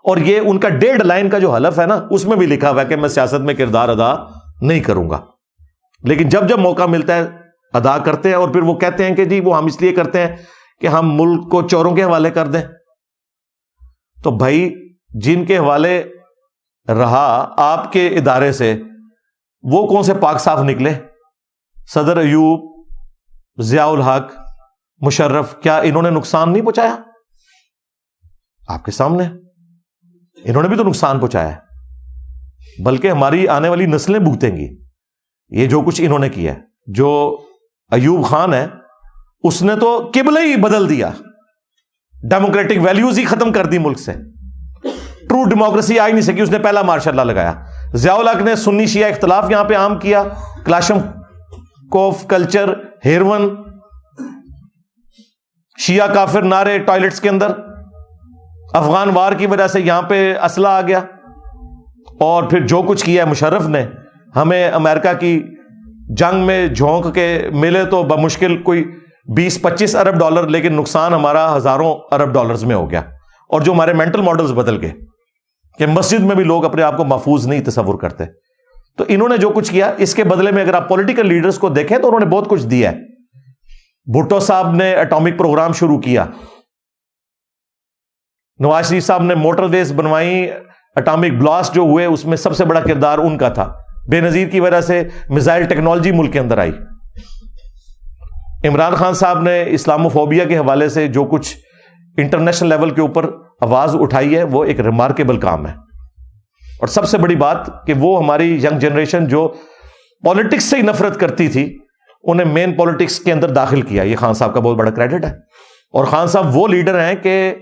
اور یہ ان کا ڈیڈ لائن کا جو حلف ہے نا, اس میں بھی لکھا ہوا ہے کہ میں سیاست میں کردار ادا نہیں کروں گا. لیکن جب جب موقع ملتا ہے ادا کرتے ہیں. اور پھر وہ کہتے ہیں کہ جی وہ ہم اس لیے کرتے ہیں کہ ہم ملک کو چوروں کے حوالے کر دیں. تو بھائی جن کے حوالے رہا آپ کے ادارے سے وہ کون سے پاک صاف نکلے؟ صدر ایوب, ضیاء الحق, مشرف, کیا انہوں نے نقصان نہیں پہنچایا؟ آپ کے سامنے انہوں نے بھی تو نقصان پہنچایا ہے, بلکہ ہماری آنے والی نسلیں بھگتیں گی یہ جو کچھ انہوں نے کیا ہے. جو ایوب خان ہے اس نے تو قبلہ ہی بدل دیا, ڈیموکریٹک ویلیوز ہی ختم کر دی ملک سے. ٹرو ڈیموکریسی آ ہی نہیں سکی, اس نے پہلا مارشاء اللہ لگایا. ضیاء الحق نے سنی شیعہ اختلاف یہاں پہ عام کیا, کلاشم کوف کلچر, ہیروئن, شیعہ کافر نعرے ٹوائلٹس کے اندر. افغان وار کی وجہ سے یہاں پہ اسلحہ آ گیا. اور پھر جو کچھ کیا ہے مشرف نے, ہمیں امریکہ کی جنگ میں جھونک کے ملے تو بمشکل کوئی 20-25 ارب ڈالر, لیکن نقصان ہمارا ہزاروں ارب ڈالرز میں ہو گیا. اور جو ہمارے مینٹل ماڈلز بدل گئے کہ مسجد میں بھی لوگ اپنے آپ کو محفوظ نہیں تصور کرتے. تو انہوں نے جو کچھ کیا اس کے بدلے میں اگر آپ پولیٹیکل لیڈرز کو دیکھیں تو انہوں نے بہت کچھ دیا ہے. بھٹو صاحب نے ایٹامک پروگرام شروع کیا, نواز شریف صاحب نے موٹر ویز بنوائی, اٹامک بلاسٹ جو ہوئے اس میں سب سے بڑا کردار ان کا تھا. بے نظیر کی وجہ سے میزائل ٹیکنالوجی ملک کے اندر آئی. عمران خان صاحب نے اسلاموفوبیا کے حوالے سے جو کچھ انٹرنیشنل لیول کے اوپر آواز اٹھائی ہے وہ ایک ریمارکیبل کام ہے. اور سب سے بڑی بات کہ وہ ہماری ینگ جنریشن جو پالیٹکس سے ہی نفرت کرتی تھی انہیں مین پالیٹکس کے اندر داخل کیا. یہ خان صاحب کا بہت بڑا کریڈٹ ہے. اور خان صاحب وہ لیڈر ہیں کہ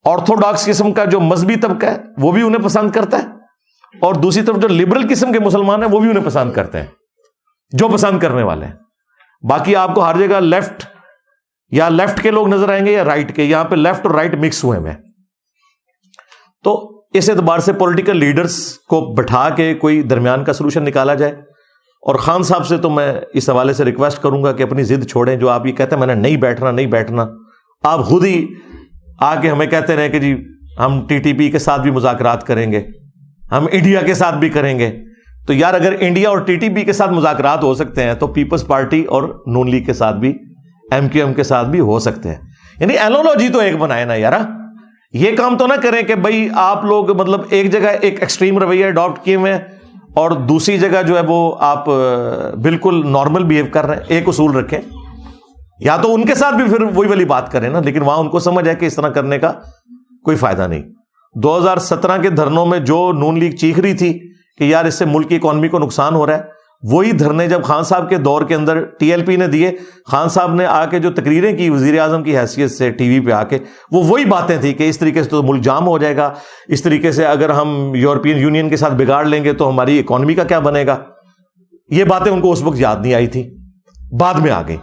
آرتھوڈاکس قسم کا جو مذہبی طبقہ ہے وہ بھی انہیں پسند کرتا ہے, اور دوسری طرف جو لبرل قسم کے مسلمان ہیں وہ بھی انہیں پسند کرتے ہیں, جو پسند کرنے والے ہیں. باقی آپ کو ہر جگہ لیفٹ کے لوگ نظر آئیں گے یا رائٹ کے. یہاں پہ لیفٹ اور رائٹ مکس ہوئے ہیں. تو اس اعتبار سے پولیٹیکل لیڈرز کو بٹھا کے کوئی درمیان کا سلوشن نکالا جائے. اور خان صاحب سے تو میں اس حوالے سے ریکویسٹ کروں گا کہ اپنی ضد چھوڑیں. جو آپ یہ کہتے ہیں میں نے نہیں بیٹھنا, آپ خود ہی آ کے ہمیں کہتے رہے کہ جی ہم ٹی ٹی پی کے ساتھ بھی مذاکرات کریں گے, ہم انڈیا کے ساتھ بھی کریں گے. تو یار اگر انڈیا اور ٹی ٹی پی کے ساتھ مذاکرات ہو سکتے ہیں تو پیپلز پارٹی اور نون لیگ کے ساتھ بھی, ایم کیو ایم کے ساتھ بھی ہو سکتے ہیں. یعنی اینالوجی تو ایک بنائے نا یار. یہ کام تو نہ کریں کہ بھائی آپ لوگ مطلب ایک جگہ ایک ایکسٹریم رویہ اڈاپٹ کیے ہوئے ہیں اور دوسری جگہ جو ہے وہ آپ بالکل نارمل بیہیو کر رہے ہیں. ایک اصول رکھیں, یا تو ان کے ساتھ بھی پھر وہی والی بات کریں نا, لیکن وہاں ان کو سمجھ ہے کہ اس طرح کرنے کا کوئی فائدہ نہیں. 2017 کے دھرنوں میں جو نون لیگ چیخ رہی تھی کہ یار اس سے ملک کی اکانومی کو نقصان ہو رہا ہے, وہی دھرنے جب خان صاحب کے دور کے اندر ٹی ایل پی نے دیے, خان صاحب نے آ کے جو تقریریں کی وزیر اعظم کی حیثیت سے ٹی وی پہ آ کے, وہ وہی باتیں تھیں کہ اس طریقے سے تو ملک جام ہو جائے گا, اس طریقے سے اگر ہم یورپین یونین کے ساتھ بگاڑ لیں گے تو ہماری اکانومی کا کیا بنے گا. یہ باتیں ان کو اس وقت یاد نہیں آئی تھی, بعد میں آ گئی.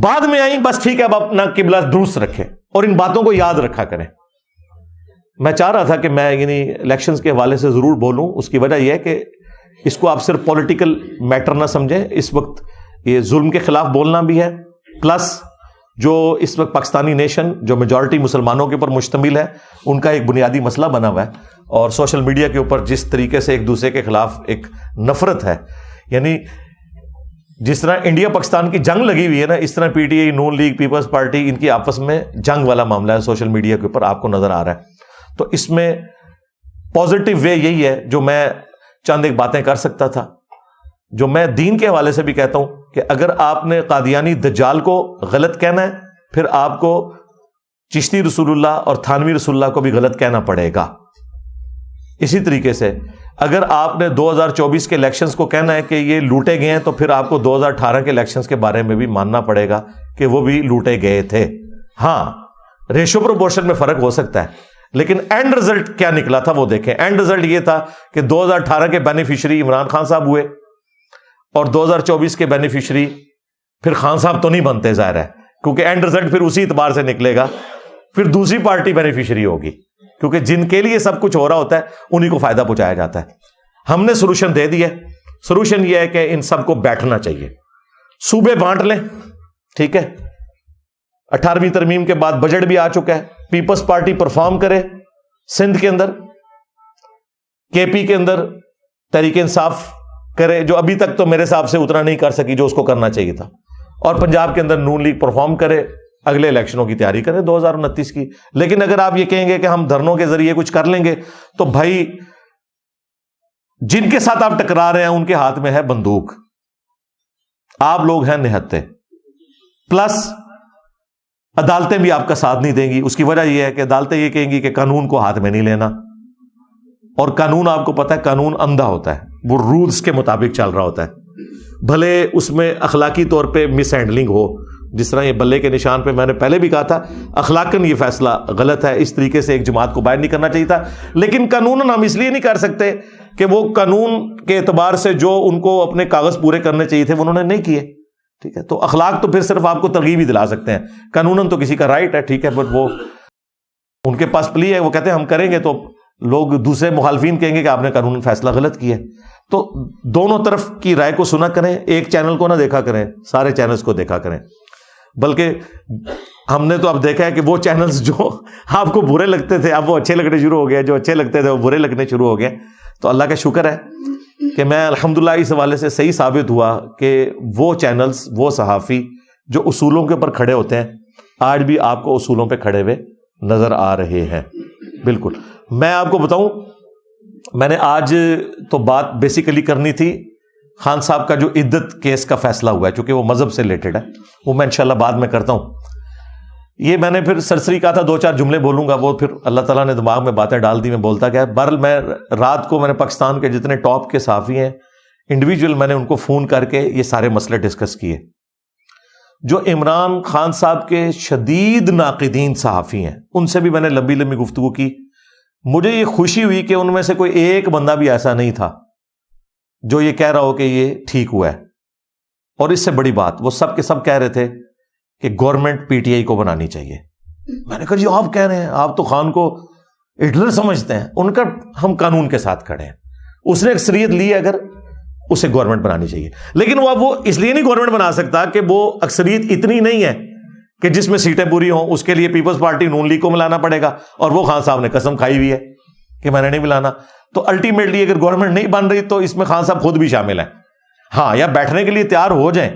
بعد میں آئیں, بس ٹھیک ہے اب اپنا قبلہ درست رکھیں اور ان باتوں کو یاد رکھا کریں. میں چاہ رہا تھا کہ میں یعنی الیکشنز کے حوالے سے ضرور بولوں. اس کی وجہ یہ ہے کہ اس کو آپ صرف پولیٹیکل میٹر نہ سمجھیں. اس وقت یہ ظلم کے خلاف بولنا بھی ہے, پلس جو اس وقت پاکستانی نیشن جو میجورٹی مسلمانوں کے اوپر مشتمل ہے ان کا ایک بنیادی مسئلہ بنا ہوا ہے. اور سوشل میڈیا کے اوپر جس طریقے سے ایک دوسرے کے خلاف ایک نفرت ہے, یعنی جس طرح انڈیا پاکستان کی جنگ لگی ہوئی ہے نا, اس طرح P T I, Noon league, peoples party, ان کی آپس میں جنگ والا معاملہ ہے سوشل میڈیا کے اوپر, آپ کو نظر آ رہا ہے. تو اس میں پازیٹیو وے یہی ہے جو میں چند ایک باتیں کر سکتا تھا, جو میں دین کے حوالے سے بھی کہتا ہوں کہ اگر آپ نے قادیانی دجال کو غلط کہنا ہے, پھر آپ کو چشتی رسول اللہ اور تھانوی رسول اللہ کو بھی غلط کہنا پڑے گا. اسی طریقے سے اگر آپ نے 2024 کے الیکشنز کو کہنا ہے کہ یہ لوٹے گئے ہیں تو پھر آپ کو 2018 کے الیکشنز کے بارے میں بھی ماننا پڑے گا کہ وہ بھی لوٹے گئے تھے. ہاں ریشو پروپورشن میں فرق ہو سکتا ہے, لیکن اینڈ رزلٹ کیا نکلا تھا وہ دیکھیں. اینڈ رزلٹ یہ تھا کہ 2018 کے بینیفیشری عمران خان صاحب ہوئے اور 2024 کے بینیفیشری پھر خان صاحب تو نہیں بنتے, ظاہر ہے, کیونکہ اینڈ رزلٹ پھر اسی اعتبار سے نکلے گا, پھر دوسری پارٹی بینیفیشری ہوگی, کیونکہ جن کے لیے سب کچھ ہو رہا ہوتا ہے انہی کو فائدہ پہنچایا جاتا ہے. ہم نے سولوشن دے دیا. سولوشن یہ ہے کہ ان سب کو بیٹھنا چاہیے, صوبے بانٹ لیں, ٹھیک ہے. 18ویں ترمیم کے بعد بجٹ بھی آ چکا ہے, پیپلز پارٹی پرفارم کرے سندھ کے اندر, کے پی کے اندر تحریک انصاف کرے جو ابھی تک تو میرے حساب سے اتنا نہیں کر سکی جو اس کو کرنا چاہیے تھا, اور پنجاب کے اندر نون لیگ پرفارم کرے, اگلے الیکشنوں کی تیاری کریں 2029 کی. لیکن اگر آپ یہ کہیں گے کہ ہم دھرنوں کے ذریعے کچھ کر لیں گے تو بھائی جن کے ساتھ آپ ٹکرا رہے ہیں ان کے ہاتھ میں ہے بندوق, آپ لوگ ہیں نہتے, پلس عدالتیں بھی آپ کا ساتھ نہیں دیں گی. اس کی وجہ یہ ہے کہ عدالتیں یہ کہیں گی کہ قانون کو ہاتھ میں نہیں لینا, اور قانون آپ کو پتہ ہے قانون اندھا ہوتا ہے, وہ رولز کے مطابق چل رہا ہوتا ہے, بھلے اس میں اخلاقی طور پہ مس ہینڈلنگ ہو. جس طرح یہ بلے کے نشان پہ میں نے پہلے بھی کہا تھا, اخلاقاً یہ فیصلہ غلط ہے, اس طریقے سے ایک جماعت کو باہر نہیں کرنا چاہیے تھا. لیکن قانون ہم اس لیے نہیں کر سکتے کہ وہ قانون کے اعتبار سے جو ان کو اپنے کاغذ پورے کرنے چاہیے تھے وہ انہوں نے نہیں کیے, ٹھیک ہے. تو اخلاق تو پھر صرف آپ کو ترغیب ہی دلا سکتے ہیں, قانوناً تو کسی کا رائٹ ہے, ٹھیک ہے, بٹ وہ ان کے پاس پلی ہے, وہ کہتے ہیں ہم کریں گے, تو لوگ دوسرے مخالفین کہیں گے کہ آپ نے قانون فیصلہ غلط کیا ہے. تو دونوں طرف کی رائے کو سنا کریں, ایک چینل کو نہ دیکھا کریں, سارے چینلز کو دیکھا کریں. بلکہ ہم نے تو اب دیکھا ہے کہ وہ چینلز جو آپ کو برے لگتے تھے اب وہ اچھے لگنے شروع ہو گئے, جو اچھے لگتے تھے وہ برے لگنے شروع ہو گئے. تو اللہ کا شکر ہے کہ میں الحمدللہ اس حوالے سے صحیح ثابت ہوا کہ وہ چینلز, وہ صحافی جو اصولوں کے اوپر کھڑے ہوتے ہیں آج بھی آپ کو اصولوں پہ کھڑے ہوئے نظر آ رہے ہیں. بالکل. میں آپ کو بتاؤں, میں نے آج تو بات بیسیکلی کرنی تھی خان صاحب کا جو عدت کیس کا فیصلہ ہوا ہے, چونکہ وہ مذہب سے ریلیٹڈ ہے, وہ میں انشاءاللہ بعد میں کرتا ہوں. یہ میں نے پھر سرسری کہا تھا 2-4 جملے بولوں گا, وہ پھر اللہ تعالیٰ نے دماغ میں باتیں ڈال دی, میں بولتا گیا. بہرحال میں رات کو میں نے پاکستان کے جتنے ٹاپ کے صحافی ہیں انڈیویجول میں نے ان کو فون کر کے یہ سارے مسئلے ڈسکس کیے. جو عمران خان صاحب کے شدید ناقدین صحافی ہیں ان سے بھی میں نے لمبی لمبی گفتگو کی. مجھے یہ خوشی ہوئی کہ ان میں سے کوئی ایک بندہ بھی ایسا نہیں تھا جو یہ کہہ رہا ہو کہ یہ ٹھیک ہوا ہے. اور اس سے بڑی بات, وہ سب کے سب کہہ رہے تھے کہ گورنمنٹ پی ٹی آئی کو بنانی چاہیے. میں نے کہا جی آپ کہہ رہے ہیں, آپ تو خان کو ہٹلر سمجھتے ہیں. ان کا ہم قانون کے ساتھ کھڑے ہیں, اس نے اکثریت لی ہے, اگر اسے گورنمنٹ بنانی چاہیے. لیکن وہ اب وہ اس لیے نہیں گورنمنٹ بنا سکتا کہ وہ اکثریت اتنی نہیں ہے کہ جس میں سیٹیں پوری ہوں. اس کے لیے پیپلز پارٹی نون لیگ کو ملانا پڑے گا, اور وہ خان صاحب نے قسم کھائی ہوئی ہے کہ میں نے نہیں ملانا. تو الٹیمیٹلی اگر گورنمنٹ نہیں بن رہی تو اس میں خان صاحب خود بھی شامل ہیں. ہاں, یا بیٹھنے کے لیے تیار ہو جائیں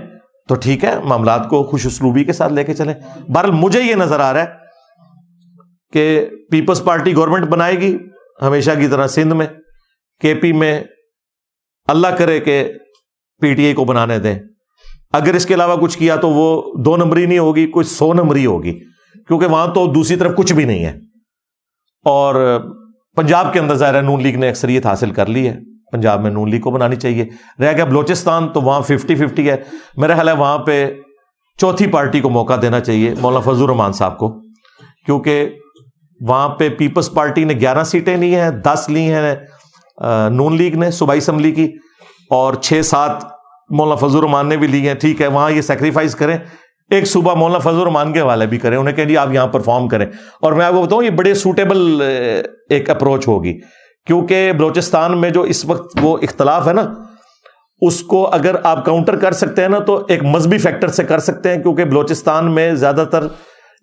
تو ٹھیک ہے, معاملات کو خوش اسلوبی کے ساتھ لے کے چلیں. بہرحال مجھے یہ نظر آ رہا ہے کہ پیپلز پارٹی گورنمنٹ بنائے گی ہمیشہ کی طرح سندھ میں, کے پی میں اللہ کرے کہ پی ٹی آئی کو بنانے دیں. اگر اس کے علاوہ کچھ کیا تو وہ 2 نمبری نہیں ہوگی, کوئی 100 نمبری ہوگی, کیونکہ وہاں تو دوسری طرف کچھ بھی نہیں ہے. اور پنجاب کے اندر ظاہر ہے نون لیگ نے اکثریت حاصل کر لی ہے, پنجاب میں نون لیگ کو بنانی چاہیے. رہ گیا بلوچستان, تو وہاں 50-50 ہے. میرا خیال ہے وہاں پہ چوتھی پارٹی کو موقع دینا چاہیے, مولانا فضل الرحمان صاحب کو, کیونکہ وہاں پہ پیپلز پارٹی نے 11 سیٹیں لی ہیں, 10 لی ہیں نون لیگ نے صوبائی اسمبلی کی, اور 6-7 مولانا فضل الرحمان نے بھی لی ہیں. ٹھیک ہے, وہاں یہ سیکریفائز کریں, ایک صوبہ مولانا فضل الرحمان کے حوالے بھی کریں, انہیں کہیں جی آپ یہاں پرفارم کریں. اور میں آپ کو بتاؤں یہ بڑے سوٹیبل ایک اپروچ ہوگی, کیونکہ بلوچستان میں جو اس وقت وہ اختلاف ہے نا, اس کو اگر آپ کاؤنٹر کر سکتے ہیں نا تو ایک مذہبی فیکٹر سے کر سکتے ہیں, کیونکہ بلوچستان میں زیادہ تر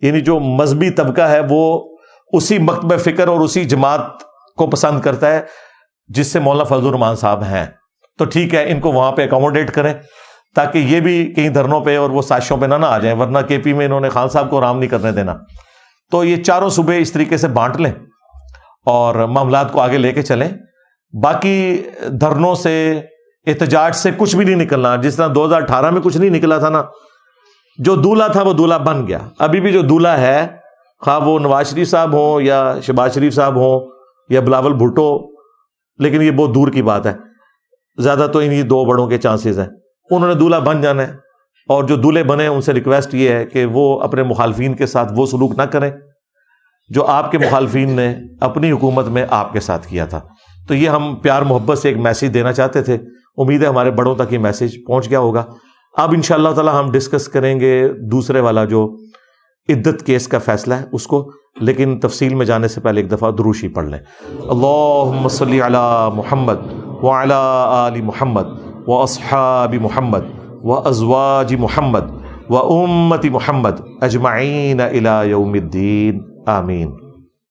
یعنی جو مذہبی طبقہ ہے وہ اسی مکتب فکر اور اسی جماعت کو پسند کرتا ہے جس سے مولانا فضل الرحمان صاحب ہیں. تو ٹھیک ہے, ان کو وہاں پہ اکاموڈیٹ کریں تاکہ یہ بھی کہیں دھرنوں پہ اور وہ سازشوں پہ نہ آ جائیں, ورنہ کے پی میں انہوں نے خان صاحب کو آرام نہیں کرنے دینا. تو یہ چاروں صوبے اس طریقے سے بانٹ لیں اور معاملات کو آگے لے کے چلیں. باقی دھرنوں سے, احتجاج سے کچھ بھی نہیں نکلنا. جس طرح 2018 میں کچھ نہیں نکلا تھا نا, جو دولہا تھا وہ دولہا بن گیا. ابھی بھی جو دولہا ہے خواہ وہ نواز شریف صاحب ہوں یا شہباز شریف صاحب ہوں یا بلاول بھٹو، لیکن یہ بہت دور کی بات ہے، زیادہ تو انہی دو بڑوں کے چانسز ہیں، انہوں نے دولہا بن جانا ہے، اور جو دولہے بنے ان سے ریکویسٹ یہ ہے کہ وہ اپنے مخالفین کے ساتھ وہ سلوک نہ کریں جو آپ کے مخالفین نے اپنی حکومت میں آپ کے ساتھ کیا تھا۔ تو یہ ہم پیار محبت سے ایک میسیج دینا چاہتے تھے، امید ہے ہمارے بڑوں تک یہ میسیج پہنچ گیا ہوگا۔ اب انشاءاللہ تعالی ہم ڈسکس کریں گے دوسرے والا جو عدت کیس کا فیصلہ ہے اس کو، لیکن تفصیل میں جانے سے پہلے ایک دفعہ دروشی پڑھ لیں۔ اللہم صلی علی محمد وعلی آل محمد واصحاب محمد وازواج محمد وامت محمد اجمعین الی یوم الدین، آمین۔